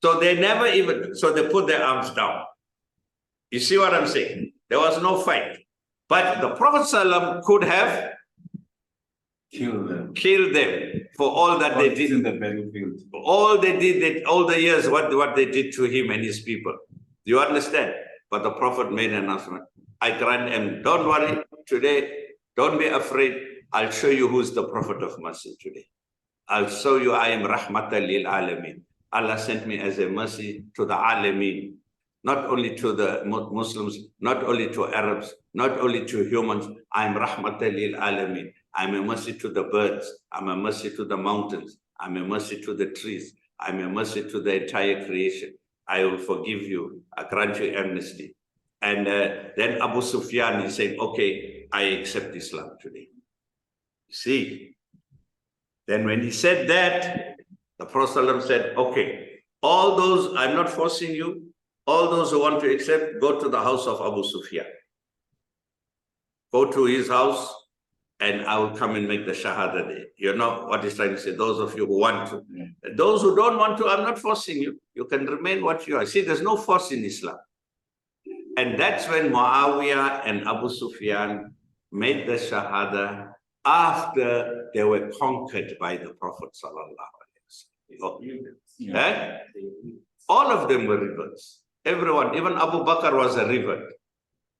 So they never even. So they put their arms down. You see what I'm saying? There was no fight, but the Prophet ﷺ could have killed them for all that they did in the battlefield. All they did, all the years, what they did to him and his people. Do you understand? But the Prophet made an announcement. I grant him, don't worry, today, don't be afraid. I'll show you who's the Prophet of mercy today. I'll show you I am Rahmatan lil Alameen. Allah sent me as a mercy to the Alameen, not only to the Muslims, not only to Arabs, not only to humans. I am Rahmatan lil Alameen. I'm a mercy to the birds. I'm a mercy to the mountains. I'm a mercy to the trees. I'm a mercy to the entire creation. I will forgive you. I grant you amnesty. And then Abu Sufyan is saying, okay, I accept Islam today. See? Then when he said that, The Prophet said, okay, all those, I'm not forcing you, all those who want to accept, go to the house of Abu Sufyan. Go to his house, and I will come and make the Shahada there. You know what he's trying to say, those of you who want to. Those who don't want to, I'm not forcing you. You can remain what you are. See, there's no force in Islam. And that's when Muawiyah and Abu Sufyan made the Shahada after they were conquered by the Prophet sallallahu alaihi wasallam. All of them were reverts. Everyone, even Abu Bakr was a revert.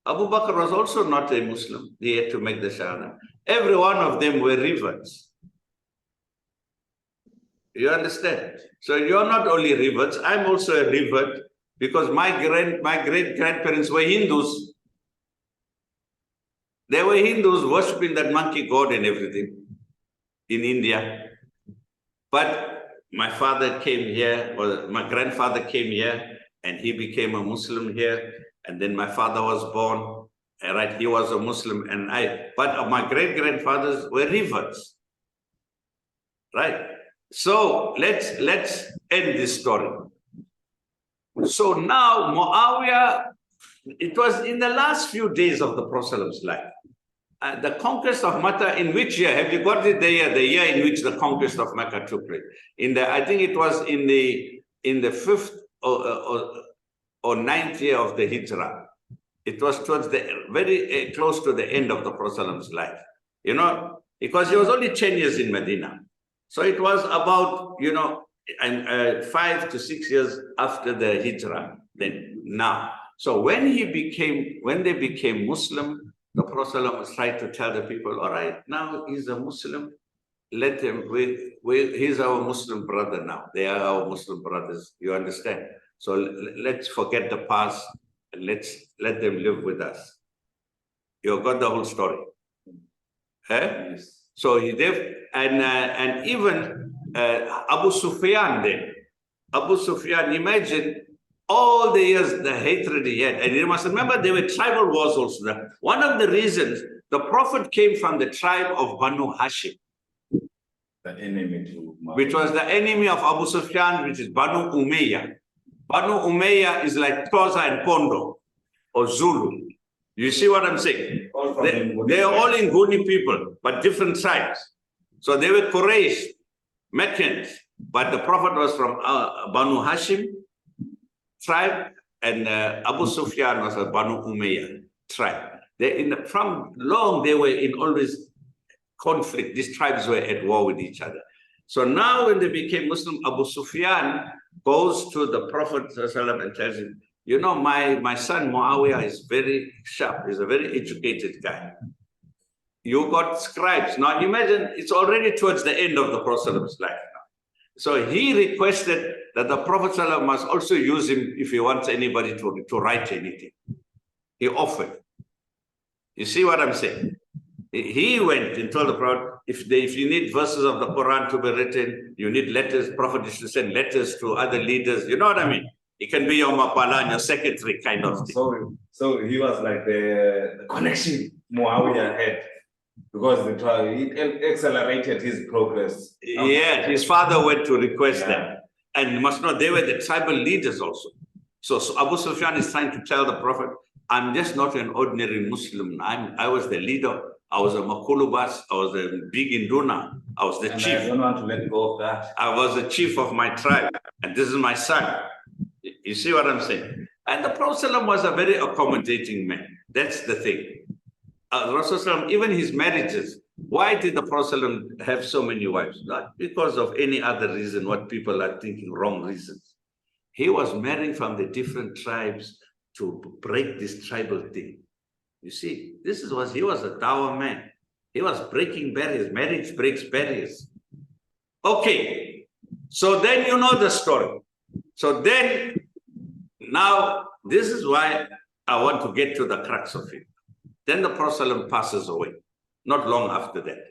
Abu Bakr was also not a Muslim. He had to make the Shahada. Every one of them were reverts. You understand? So you're not only reverts, I'm also a revert because my great-grandparents were Hindus. They were Hindus worshipping that monkey god and everything in India. But my father came here, or my grandfather came here, and he became a Muslim here. And then my father was born, right? He was a Muslim, and but my great-grandfathers were reverts, right? So let's end this story. So now Muawiyah, it was in the last few days of the Prophet's life. The conquest of Mecca, in which year? Have you got it there? The year in which the conquest of Mecca took place. I think it was in the 5th or 9th year of the Hijrah. It was towards the very close to the end of the Prophet's life. You know, because he was only 10 years in Medina. So it was about, 5 to 6 years after the Hijrah. Then now, so when they became Muslim, the Prophet was trying to tell the people, all right, now he's a Muslim, let him, he's our Muslim brother now. They are our Muslim brothers, you understand? So let's forget the past and let's let them live with us. You got the whole story. Yes. So he did, and even Abu Sufyan then. Abu Sufyan, imagine all the years, the hatred he had. And you must remember, there were tribal wars also. One of the reasons, the Prophet came from the tribe of Banu Hashim. The enemy to which was the enemy of Abu Sufyan, which is Banu Umayyah. Banu Umayyah is like Tosa and Pondo or Zulu. You see what I'm saying? They are all Nguni people, but different tribes. So they were Quraysh, Meccans, but the Prophet was from Banu Hashim tribe, and Abu Sufyan was a Banu Umayyah tribe. From long, they were in always conflict. These tribes were at war with each other. So now when they became Muslim, Abu Sufyan goes to the Prophet and tells him, you know, my son Muawiyah is very sharp. He's a very educated guy. You got scribes. Now imagine it's already towards the end of the Prophet's life now. So he requested that the Prophet must also use him if he wants anybody to write anything. He offered. You see what I'm saying? He went and told the Prophet, if you need verses of the Quran to be written, you need letters, Prophet is to send letters to other leaders. You know what I mean? It can be your mapala and your secretary kind of thing. So he was like the connection Muawiyah had, because it accelerated his progress. Yeah, his father went to request them. And you must know, they were the tribal leaders also. So Abu Sufyan is trying to tell the Prophet, I'm just not an ordinary Muslim. I was the leader. I was a Makulubas. I was a big Induna. I was the chief. I don't want to let go of that. I was the chief of my tribe. And this is my son. You see what I'm saying? And the Prophet was a very accommodating man. That's the thing. Rasulullah, even his marriages, why did the Prophet have so many wives? Not because of any other reason, what people are thinking, wrong reasons. He was marrying from the different tribes to break this tribal thing. You see, he was a dawah man. He was breaking barriers. Marriage breaks barriers. Okay, so then you know the story. So then, now, this is why I want to get to the crux of it. Then the Prophet passes away. Not long after that,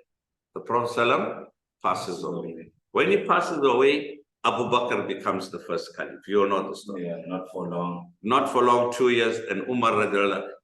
the Prophet passes away. When he passes away, Abu Bakr becomes the first caliph. You know the story. Yeah, not for long. Not for long, 2 years. And Umar,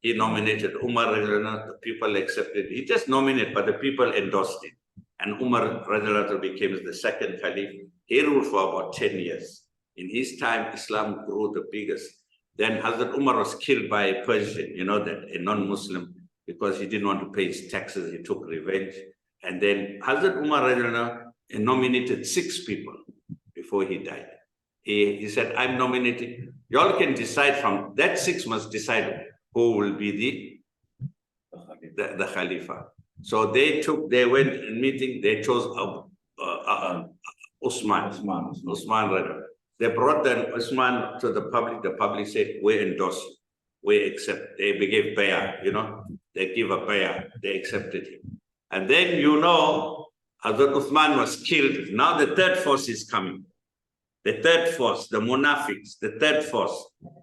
he nominated Umar, the people accepted. He just nominated, but the people endorsed him. and Umar radiallahu anhu became the second caliph. He ruled for about 10 years. In his time, Islam grew the biggest. Then Hazrat Umar was killed by a Persian, you know that, a non-Muslim, because he didn't want to pay his taxes, he took revenge. And then Hazrat Umar radiallahu anhu nominated 6 people before he died. He said, I'm nominating. You all can decide from that 6 must decide who will be the Khalifa. So they went in meeting, they chose Usman radiallahu. They brought Usman to the public said, we endorse you, we accept. They gave bayah, you know, they give a bayah, they accepted him. And then, you know, Hazrat Uthman was killed. Now the third force is coming. The third force, the Munafiqs, the third force.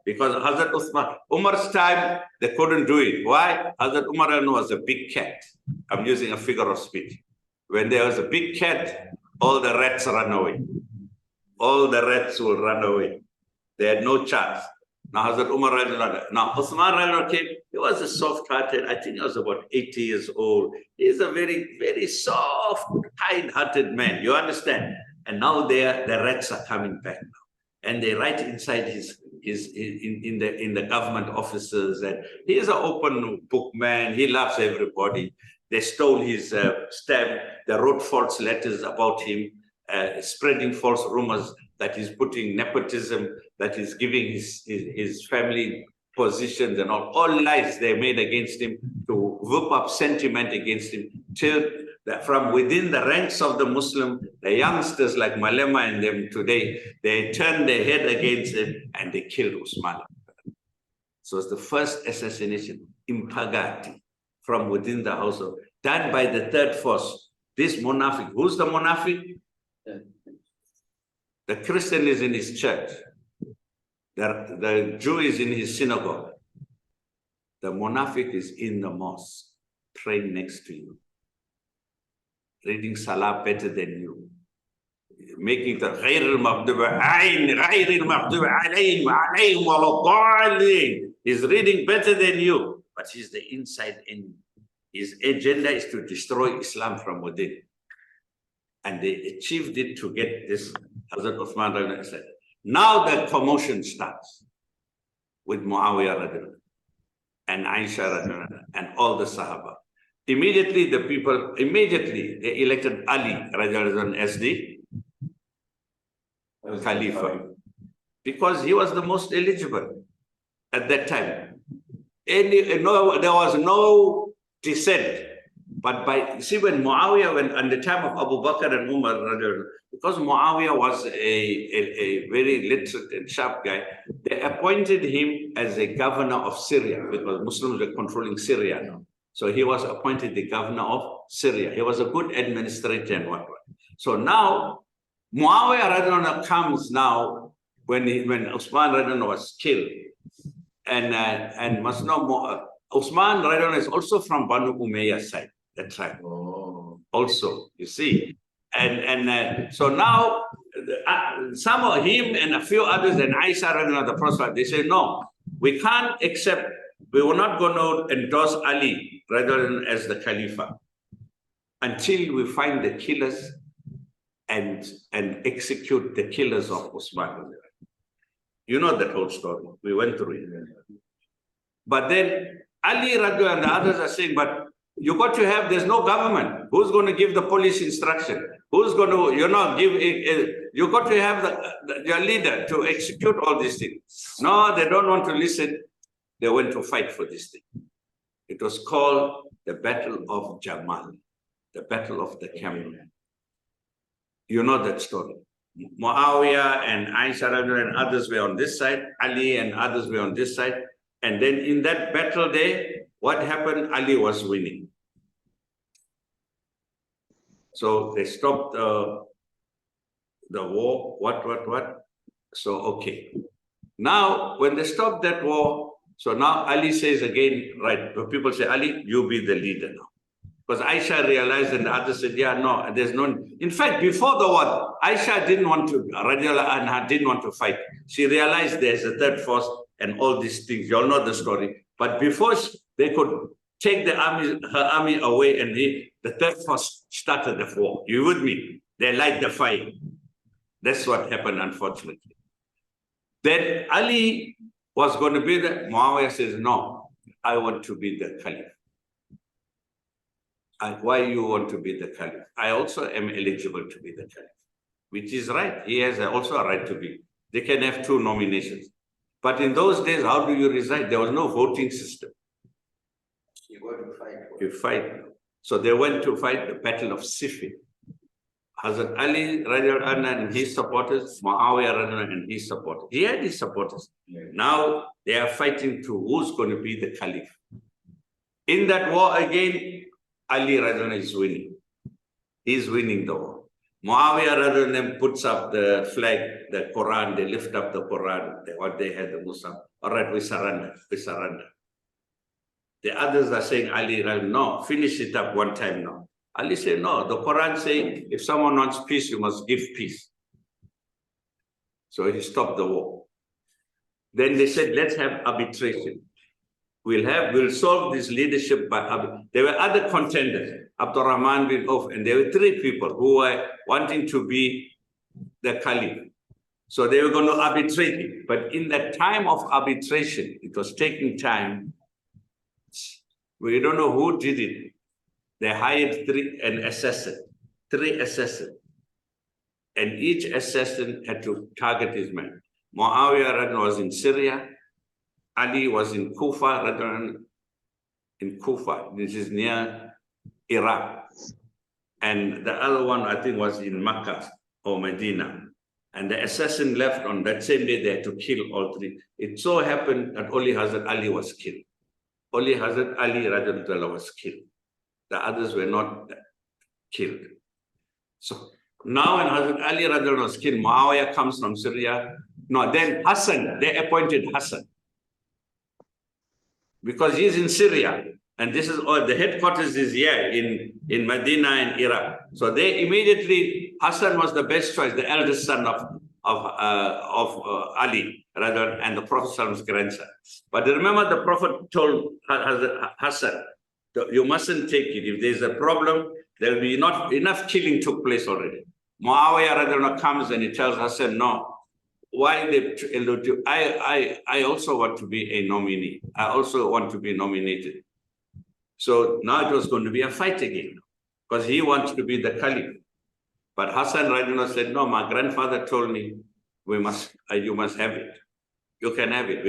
Because Hazrat Uthman, Umar's time, they couldn't do it. Why? Hazrat Umar was a big cat. I'm using a figure of speech. When there was a big cat, all the rats run away. All the rats will run away. They had no chance. Now Hazrat Umar, now Uthman came, he was a soft-hearted, I think he was about 80 years old. He's a very, very soft, kind-hearted man, you understand? And now the rats are coming back now. And they write inside in the government offices, and he is an open book man, he loves everybody. They stole his stamp, they wrote false letters about him, spreading false rumors that he's putting nepotism, that he's giving his family positions and all lies they made against him to whip up sentiment against him, till that from within the ranks of the Muslim, the youngsters like Malema and them today, they turned their head against him and they killed Usman. So it's the first assassination, impagati, from within the household, done by the third force. This Munafiq, who's the Munafiq? The Christian is in his church. The Jew is in his synagogue. The Munafiq is in the mosque, praying next to you, reading Salah better than you, making the he's reading better than you, but he's the inside enemy. His agenda is to destroy Islam from within. And they achieved it to get this. Hazrat Uthman said, now the commotion starts with Muawiyah and Aisha and all the Sahaba. Immediately they elected Ali as the Khalifa, because he was the most eligible at that time. There was no dissent. But when Muawiyah, on the time of Abu Bakr and Umar, because Muawiyah was a very literate and sharp guy, they appointed him as a governor of Syria, because Muslims were controlling Syria now. So he was appointed the governor of Syria. He was a good administrator and whatnot. So now, Muawiyah comes now when Usman was killed. And must know, Usman is also from Banu Umayyah side. That tribe. Also, you see. And so now, some of him and a few others, and Aisha, the Prophet, they say, no, we can't accept, we were not going to endorse Ali as the Khalifa until we find the killers and execute the killers of Usman. You know that whole story. We went through it. But then Ali and the others are saying, but you got to have, there's no government. Who's going to give the police instruction? Who's going to, you got to have your leader to execute all these things. No, they don't want to listen. They went to fight for this thing. It was called the Battle of Jamal, the Battle of the Camel. You know that story. Muawiyah and Aisha and others were on this side, Ali and others were on this side. And then in that battle day, what happened? Ali was winning. So they stopped the war. What? So, okay. Now, when they stopped that war, so now Ali says again, right, people say, Ali, you be the leader now. Because Aisha realized and the others said, yeah, no, there's no. In fact, before the war, Aisha didn't want to fight. She realized there's a third force and all these things. You all know the story. But before they could take the army, her army away, and the third force started the war. You with me? They light the fire. That's what happened, unfortunately. Then Ali was going to be the, Muawiyah says, no, I want to be the caliph. And why you want to be the caliph? I also am eligible to be the caliph, which is right. He has also a right to be. They can have 2 nominations. But in those days, how do you reside? There was no voting system. You go to fight. You fight. So they went to fight the Battle of Siffin. Hazrat Ali radiallahu anhu and his supporters, Muawiyah radiallahu anhu and his supporters. He had his supporters. Now they are fighting to who's going to be the caliph. In that war again, Ali radiallahu anhu is winning. He's winning the war. Muawiyah radiallahu anhu puts up the flag, the Quran, they lift up the Quran, what they had, the Muslim. All right, we surrender, we surrender. The others are saying, Ali, no, finish it up one time now. Ali said, no, the Quran saying, if someone wants peace, you must give peace. So he stopped the war. Then they said, let's have arbitration. We'll solve this leadership by arbitration. There were other contenders, Abdurrahman bin Auf, and there were 3 people who were wanting to be the caliph. So they were going to arbitrate it. But in that time of arbitration, it was taking time. We don't know who did it. They hired 3 assassins. And each assassin had to target his man. Muawiyah was in Syria. Ali was in Kufa, this is near Iraq. And the other one, I think, was in Makkah or Medina. And the assassin left on that same day, they had to kill all 3. It so happened that only Hazrat Ali was killed. Only Hazrat Ali radiallahu was killed. The others were not killed. So now when Hazrat Ali radiallahu was killed, Muawiyah comes from Syria. No, then Hassen, they appointed Hassen. Because he's in Syria, and this is all, the headquarters is here in Medina and Iraq. So they immediately, Hassan was the best choice, the eldest son of Ali, rather, and the Prophet's grandson. But remember, the Prophet told Hassan, you mustn't take it. If there's a problem, there will be not enough killing took place already. Muawiyah rather comes and he tells Hassan, no. Why they I also want to be a nominee. I also want to be nominated. So now it was going to be a fight again because he wants to be the caliph. But Hassan Rajuna said, no, my grandfather told me you must have it. You can have it.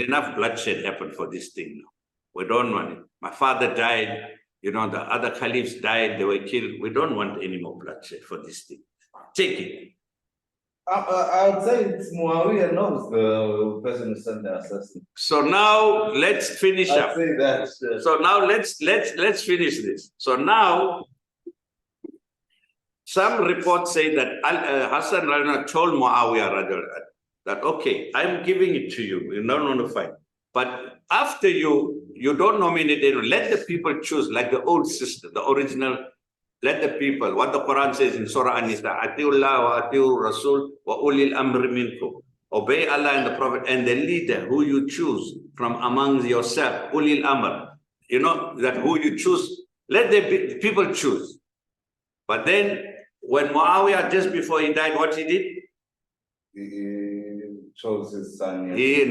Enough bloodshed happened for this thing now. We don't want it. My father died. You know, the other caliphs died. They were killed. We don't want any more bloodshed for this thing. Take it. I would say it's Muawiyah knows the person who sent the assassin. So now let's finish up. I'd say that. So now let's finish this. So now some reports say that Hassan Rajna told Muawiyah that okay, I'm giving it to you. You don't want to fight, but after you don't nominate anyone. Let the people choose, like the old system, the original. Let the people, what the Quran says in Surah An-Nisa, Atiullah wa Atiur Rasul wa ulil amri minkum. Obey Allah and the Prophet and the leader who you choose from among yourself, ulil amr. You know, that who you choose, let the people choose. But then, when Muawiyah, just before he died, what he did? He chose his son. He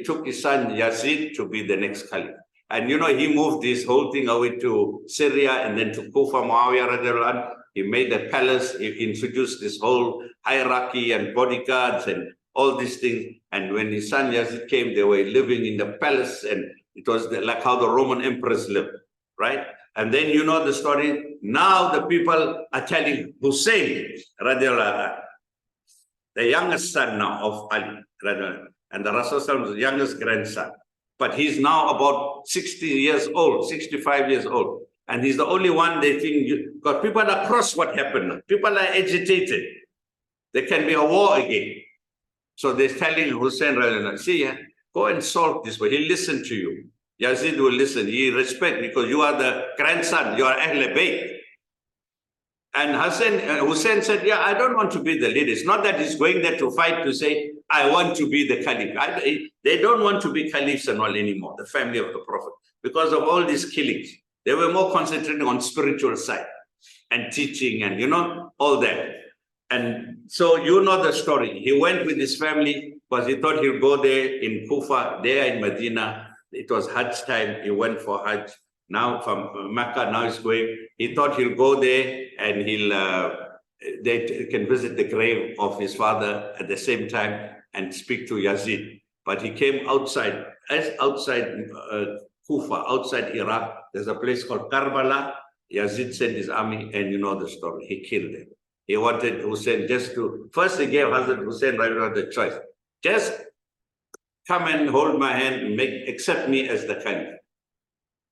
took his son Yazid to be the next caliph. And you know, he moved this whole thing away to Syria and then to Kufa, Muawiyah radiallahu anhu. He made a palace, he introduced this whole hierarchy and bodyguards and all these things. And when his son Yazid came, they were living in the palace, and it was like how the Roman emperors lived, right? And then you know the story. Now the people are telling Hussein radiallahu anhu, the youngest son now of Ali radiallahu anhu, and the Rasul's youngest grandson. But he's now about 60 years old, 65 years old. And he's the only one they think, because people are across what happened. People are agitated. There can be a war again. So they're telling Hussein, see, go and solve this way. He'll listen to you. Yazid will listen. He respect because you are the grandson. You are Ahl Bayt. And Hussein said, yeah, I don't want to be the leader. It's not that he's going there to fight to say, I want to be the caliph. They don't want to be caliphs and all anymore, the family of the Prophet. because of all these killings. They were more concentrating on spiritual side and teaching and, you know, all that. And so you know the story. He went with his family because he thought he'll go there in Kufa, there in Medina. It was Hajj time. He went for Hajj. Now from Mecca, now he's going. He thought he'll go there and they can visit the grave of his father at the same time and speak to Yazid. But he came outside Kufa, outside Iraq. There's a place called Karbala. Yazid sent his army, and you know the story. He killed them. He wanted Hussein first he gave Hazrat Hussein the choice. Just come and hold my hand and accept me as the Caliph.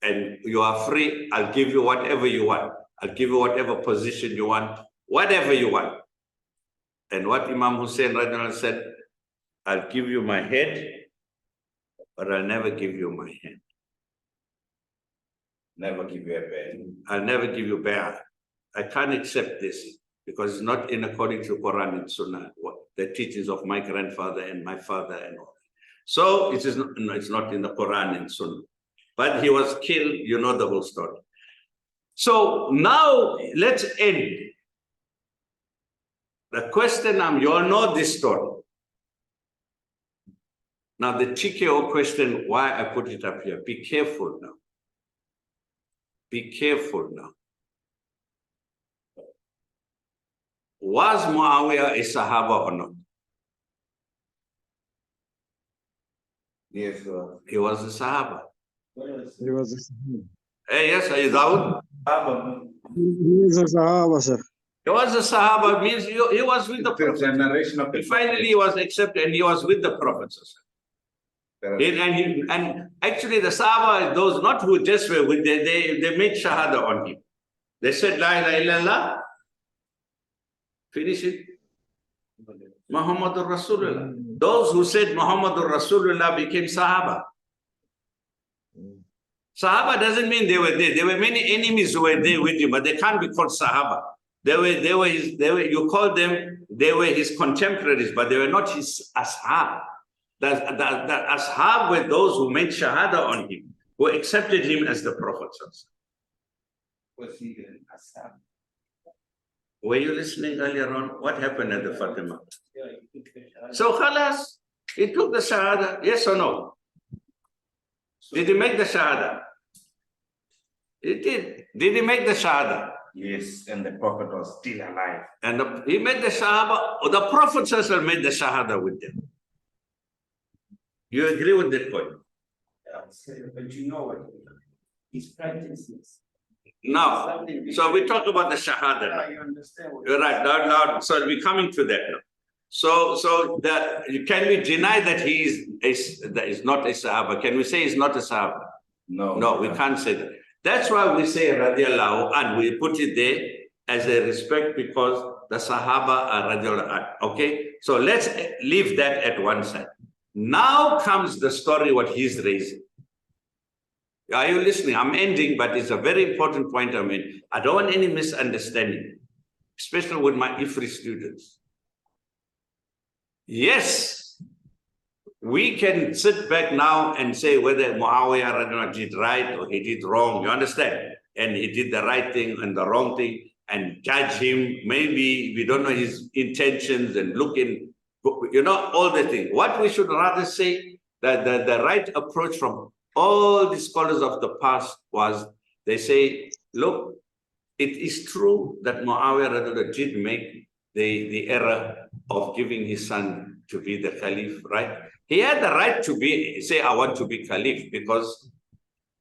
And you are free. I'll give you whatever you want. I'll give you whatever position you want, whatever you want. And what Imam Hussein said, I'll give you my head, but I'll never give you my hand. Never give you a bed. I'll never give you bay'ah. I can't accept this because it's not in according to Quran and Sunnah, the teachings of my grandfather and my father and all. So it's not in the Quran and Sunnah. But he was killed, you know the whole story. So now let's end. The question, you all know this story. Now the tricky question, why I put it up here, be careful now. Be careful now. Was Muawiyah a Sahaba or not? Yes, sir. He was a Sahaba. He was a Yes, Dawood. He is a Sahaba, sir. He was a Sahaba, means he was with the The Prophet. generation of the Finally, he was accepted and he was with the Prophet. And actually, the Sahaba, those not who just were with, they made Shahada on him. They said, La ilaha illallah. Finish it. Muhammadur Rasulullah. Those who said Muhammadur Rasulullah became Sahaba. Sahaba doesn't mean they were there. There were many enemies who were there with him, but they can't be called Sahaba. They were you call them, they were his contemporaries, but they were not his ashab. The ashab were those who made Shahada on him, who accepted him as the Prophet. Was he an ashab? Were you listening earlier on? What happened at the Fatima? Yeah, he took the Shahada. So Khalas, he took the Shahada, yes or no? Did he make the Shahada? He did. Did he make the Shahada? Yes, and the Prophet was still alive. And he made the Shahada, or the Prophet made the Shahada with them. You agree with that point? But you know what? His practices. Now, so we talk about the Shahada now. You understand what? You're right. Now, so we're coming to that now. So can we deny that he is not a Sahaba? Can we say he's not a Sahaba? No. No, we can't say that. That's why we say radiallahu an. We put it there as a respect because the Sahaba are radiallahu an. Okay? So let's leave that at one side. Now comes the story what he's raising. Are you listening? I'm ending, but it's a very important point I made. I don't want any misunderstanding, especially with my IFRI students. Yes, we can sit back now and say whether Muawiyah did right or he did wrong. You understand? And he did the right thing and the wrong thing and judge him. Maybe we don't know his intentions and look in, you know, all the things. What we should rather say that the right approach from all the scholars of the past was they say, look, it is true that Muawiyah did make the error of giving his son to be the Caliph, right? He had the right to say, I want to be Caliph because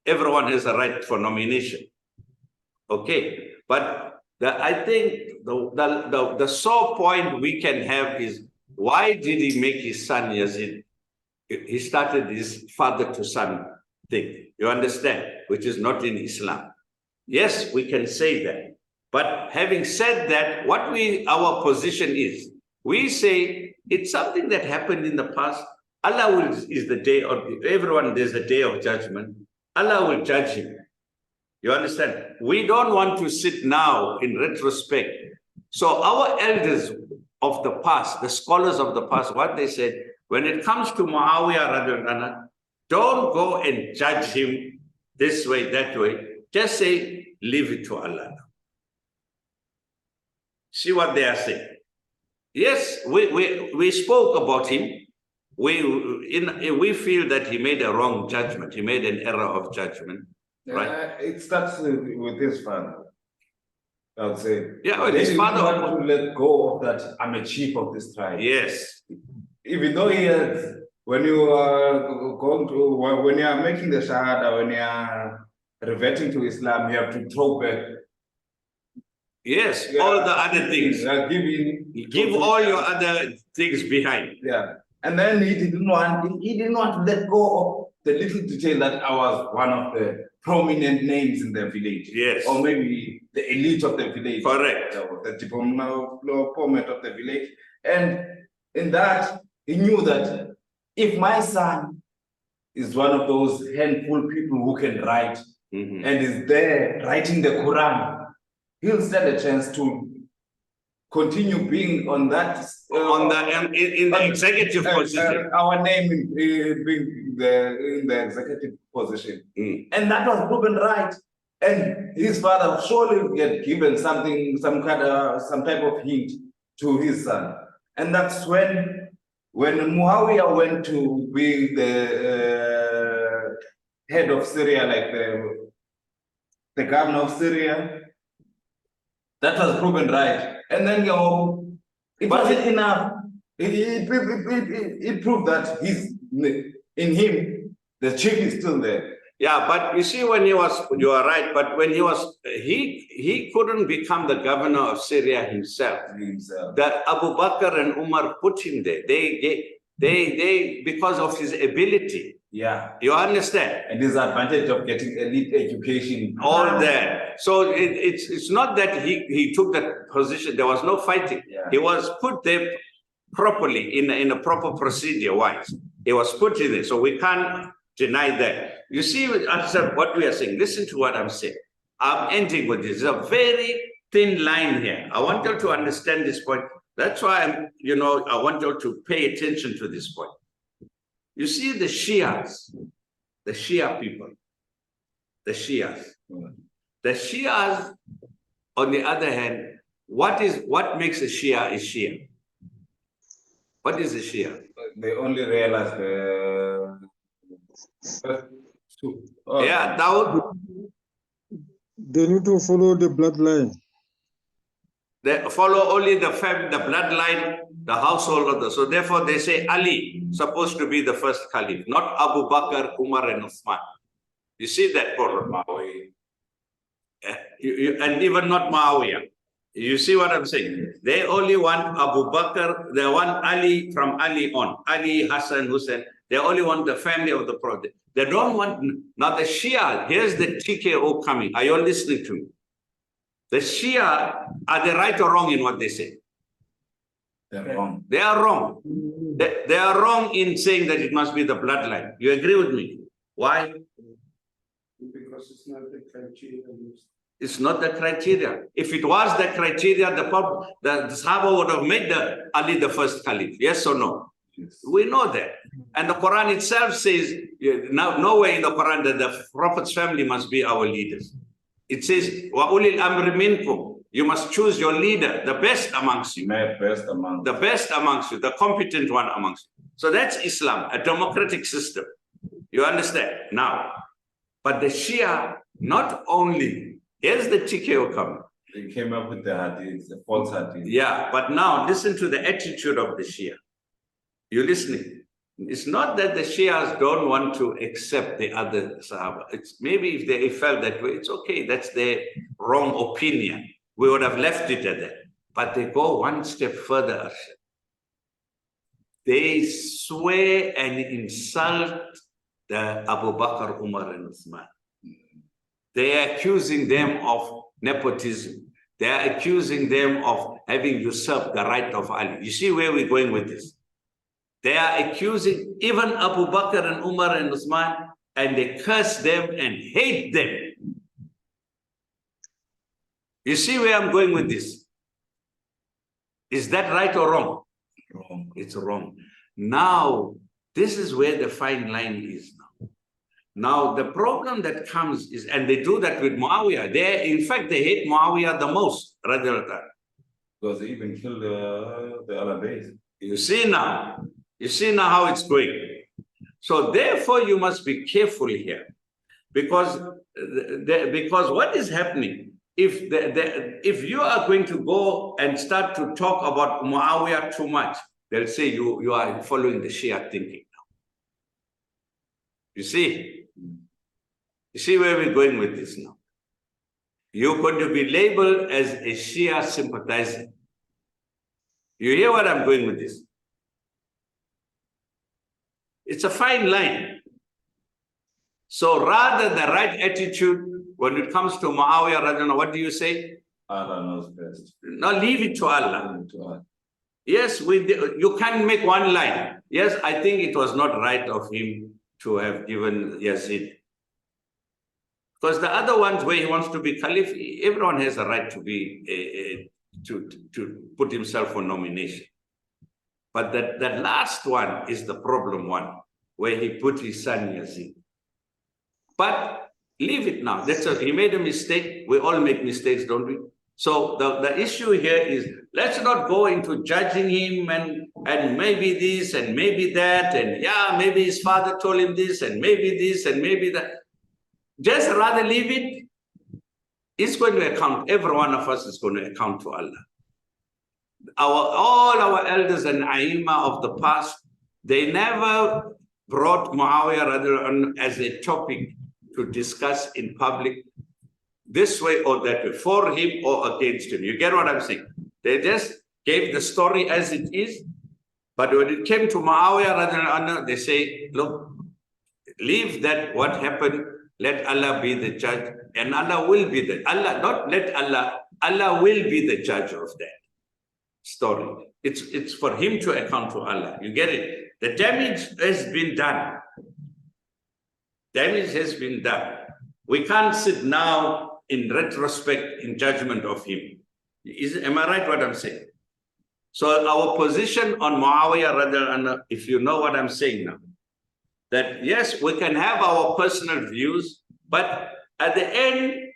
everyone has a right for nomination. Okay, but I think the sore point we can have is why did he make his son Yazid? He started this father to son thing, you understand, which is not in Islam. Yes, we can say that. But having said that, our position is, we say it's something that happened in the past. Allah is the day of everyone, there's the day of judgment. Allah will judge him. You understand? We don't want to sit now in retrospect. So our elders of the past, the scholars of the past, what they said, when it comes to Muawiyah, don't go and judge him this way, that way. Just say, leave it to Allah. See what they are saying. Yes, we spoke about him. We feel that he made a wrong judgment. He made an error of judgment. Right. It starts with his father. I would say. Yeah, well, They his didn't father. want to let go of that. I'm a chief of this tribe. Yes. Even though he has, when you are going to, when you are making the shahada, when you are reverting to Islam, you have to throw back. Yes, all the other things. Give all your other things behind. Yeah. And then he didn't want to let go of the little detail that I was one of the prominent names in the village. Yes. Or maybe the elite of the village. Correct. The diplomat of the village. And in that, he knew that if my son is one of those handful people who can write and is there writing the Quran, he'll stand a chance to continue being on that in the executive position. Our name being in the executive position, and that was proven right. And his father surely had given some type of hint to his son, and that's when Muawiyah went to be the head of Syria, like the governor of Syria. That was proven right. And then it wasn't enough. It proved that in him, the chief is still there. Yeah, but you see, you are right, but when he couldn't become the governor of Syria himself. That Abu Bakr and Umar put him there. They because of his ability. Yeah. You understand? And his advantage of getting elite education. All that. So it's not that he took that position. There was no fighting. Yeah. He was put there properly in a proper procedure wise. He was put in there. So we can't deny that. You see what we are saying. Listen to what I'm saying. I'm ending with this. There's a very thin line here. I want you to understand this point. That's why I want you to pay attention to this point. You see the Shias, the Shia people, the Shias. The Shias, on the other hand, what makes a Shia is Shia? What is a Shia? They only realize the yeah, Dawood. They need to follow the bloodline. They follow only the family, the bloodline, the household of so therefore they say Ali supposed to be the first caliph, not Abu Bakr, Umar, and Uthman. You see that problem, and even not Muawiyah. You see what I'm saying? They only want Abu Bakr, they want Ali from Ali on, Ali, Hassen, Hussein. They only want the family of the Prophet. They don't want, now the Shia, here's the TKO coming. Are you all listening to me? The Shia, are they right or wrong in what they say? They're wrong. They are wrong. They are wrong in saying that it must be the bloodline. You agree with me? Why? Because it's not the criteria. It's not the criteria. If it was the criteria, the Sahaba would have made Ali the first caliph. Yes or no? Yes. We know that. And the Quran itself says, nowhere in the Quran that the Prophet's family must be our leaders. It says, wa ulil amri minkum. You must choose your leader, the best amongst you. The best amongst you, the competent one amongst you. So that's Islam, a democratic system. You understand? Now, but the Shia, not only, here's the TKO coming. They came up with the hadith, the false hadith. Yeah, but now listen to the attitude of the Shia. You're listening. It's not that the Shias don't want to accept the other Sahaba. It's maybe if they felt that way, it's okay. That's their wrong opinion. We would have left it at that. But they go one step further. They swear and insult the Abu Bakr, Umar, and Uthman. They are accusing them of nepotism. They are accusing them of having usurped the right of Ali. You see where we're going with this? They are accusing even Abu Bakr and Umar and Uthman, and they curse them and hate them. You see where I'm going with this? Is that right or wrong? Wrong. It's wrong. Now, this is where the fine line is now. Now, the problem that comes is, and they do that with Muawiyah. In fact, they hate Muawiyah the most, radiallahu anhu. Because they even killed the other base. You see now how it's going. So therefore, you must be careful here, because what is happening, if you are going to go and start to talk about Muawiyah too much, they'll say you are following the Shia thinking now. You see where we're going with this now. You're going to be labeled as a Shia sympathizer. You hear what I'm going with this? It's a fine line. So rather the right attitude when it comes to Muawiyah, what do you say? Allah knows best. No, leave it to Allah. Leave it to Allah. Yes, you can't make one line. Yes, I think it was not right of him to have given Yazid. Because the other ones where he wants to be Caliph, everyone has a right to be to put himself for nomination. But that last one is the problem one, where he put his son Yazid. But leave it now. He made a mistake. We all make mistakes, don't we? So the issue here is, let's not go into judging him and maybe this and maybe that, and yeah, maybe his father told him this and maybe this and maybe that. Just rather leave it. It's going to account. Every one of us is going to account to Allah. All our elders and Aima of the past, they never brought Muawiyah as a topic to discuss in public this way or that way, for him or against him. You get what I'm saying? They just gave the story as it is. But when it came to Muawiyah, they say, look, leave that, what happened, let Allah be the judge, and Allah will be the, Allah will be the judge of that story. It's for him to account to Allah. You get it? The damage has been done. Damage has been done. We can't sit now in retrospect in judgment of him. Am I right what I'm saying? So our position on Muawiyah, if you know what I'm saying now, that yes, we can have our personal views, but at the end,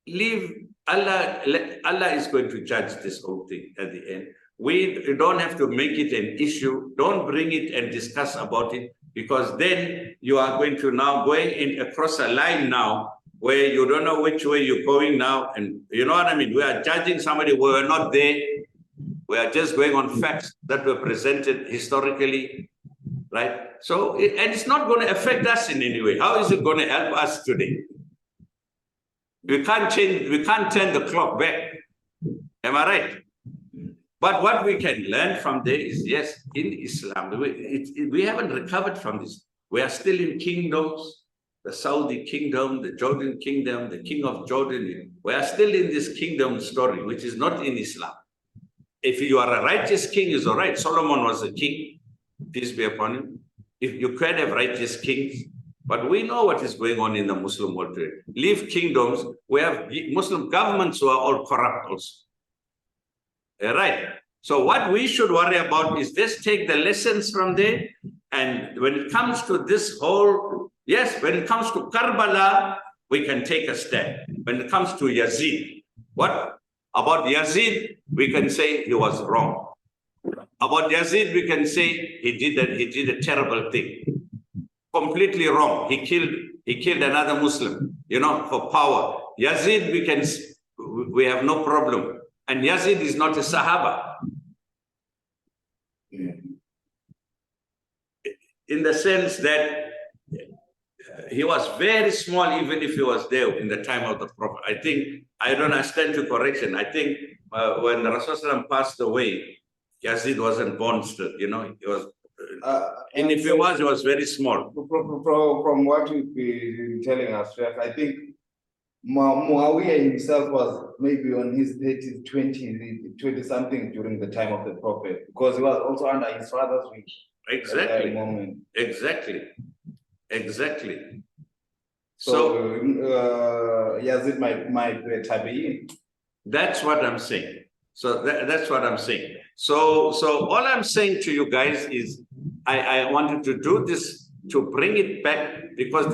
leave Allah. Allah is going to judge this whole thing at the end. We don't have to make it an issue. Don't bring it and discuss about it, because then you are going to now going in across a line now where you don't know which way you're going now. And you know what I mean? We are judging somebody. We were not there. We are just going on facts that were presented historically, right? So, and it's not going to affect us in any way. How is it going to help us today? We can't change, we can't turn the clock back. Am I right? But what we can learn from there is, yes, in Islam, we haven't recovered from this. We are still in kingdoms, the Saudi kingdom, the Jordan kingdom, the king of Jordan. We are still in this kingdom story, which is not in Islam. If you are a righteous king, it's all right. Solomon was a king, peace be upon him. If you can have righteous kings, but we know what is going on in the Muslim world today. Leave kingdoms, we have Muslim governments who are all corrupt also. Right. So what we should worry about is just take the lessons from there. And when it comes to this whole, yes, when it comes to Karbala, we can take a stand. When it comes to Yazid, what about Yazid? We can say he was wrong. About Yazid, we can say he did a terrible thing. Completely wrong. He killed another Muslim, for power. Yazid, we have no problem. And Yazid is not a Sahaba. In the sense that he was very small, even if he was there in the time of the Prophet. I don't understand your correction. I think when Rasulullah passed away, Yazid wasn't born still, he was, and if he was very small. From what you've been telling us, Sheikh, I think Muawiyah himself was maybe on his 30s, 20 something during the time of the Prophet, because he was also under his father's wing. Exactly. Moment. Exactly. So Yazid might be a tabi'in. That's what I'm saying. So that's what I'm saying. So all I'm saying to you guys is, I wanted to do this to bring it back because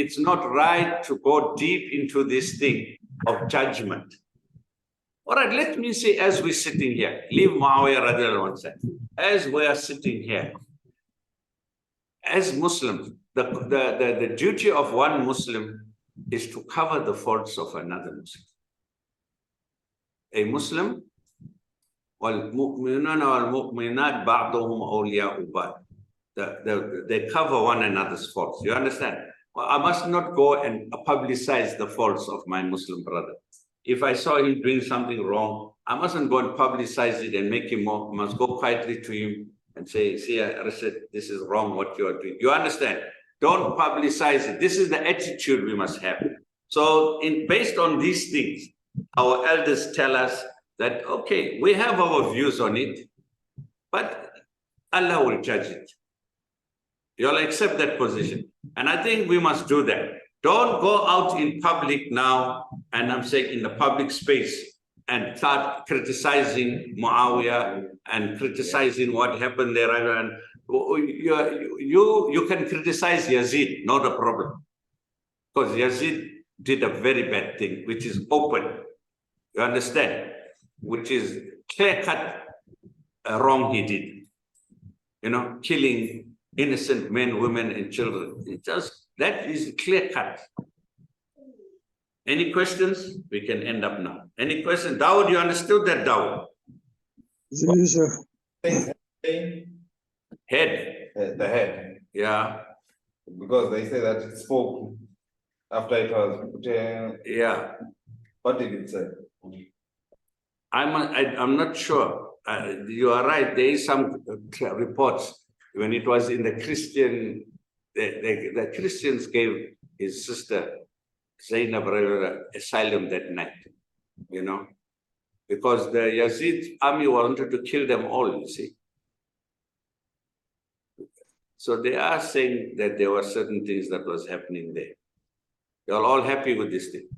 it's not right to go deep into this thing of judgment. All right, let me say, as we're sitting here, leave Muawiyah radiallahu anhu side. As we are sitting here, as Muslims, the duty of one Muslim is to cover the faults of another Muslim. A Muslim, وَالْمُؤْمِنُونَ وَالْمُؤْمِنَاتِ بَعْضُهُمْ أَوْلِيَاءُ بَعْضٍ. They cover one another's faults. You understand? Well, I must not go and publicize the faults of my Muslim brother. If I saw him doing something wrong, I mustn't go and publicize it and make him more. I must go quietly to him and say, see, Arshad, this is wrong what you are doing. You understand? Don't publicize it. This is the attitude we must have. So based on these things, our elders tell us that, okay, we have our views on it, but Allah will judge it. You'll accept that position. And I think we must do that. Don't go out in public now, and I'm saying in the public space, and start criticizing Muawiyah and criticizing what happened there. And you can criticize Yazid, not a problem. Because Yazid did a very bad thing, which is open. You understand? Which is clear-cut wrong he did. You know, killing innocent men, women, and children. That is clear-cut. Any questions? We can end up now. Any questions? Dawood, you understood that, Dawood? Yes, sir. Head. The head, Yeah. because they say that it spoke after it was put. Yeah. What did it say? I'm not sure. You are right. There is some reports when it was in the Christian, the Christians gave his sister Zainab asylum that night, you know, because the Yazid army wanted to kill them all, you see. So they are saying that there were certain things that was happening there. You're all happy with this thing.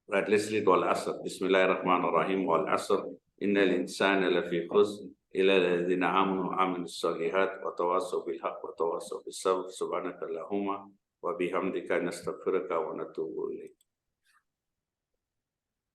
Right, let's read Wal Asr. Bismillahir Rahmanir Rahim. Wal Asr. Innal insana lafi khusr. Illa alladhina amanu wa amilus salihat wa tawassaw bil haqq wa tawassaw bis sabr. Subhanaka Allahumma wa bihamdika nastaghfiruka wa natubu ilayk.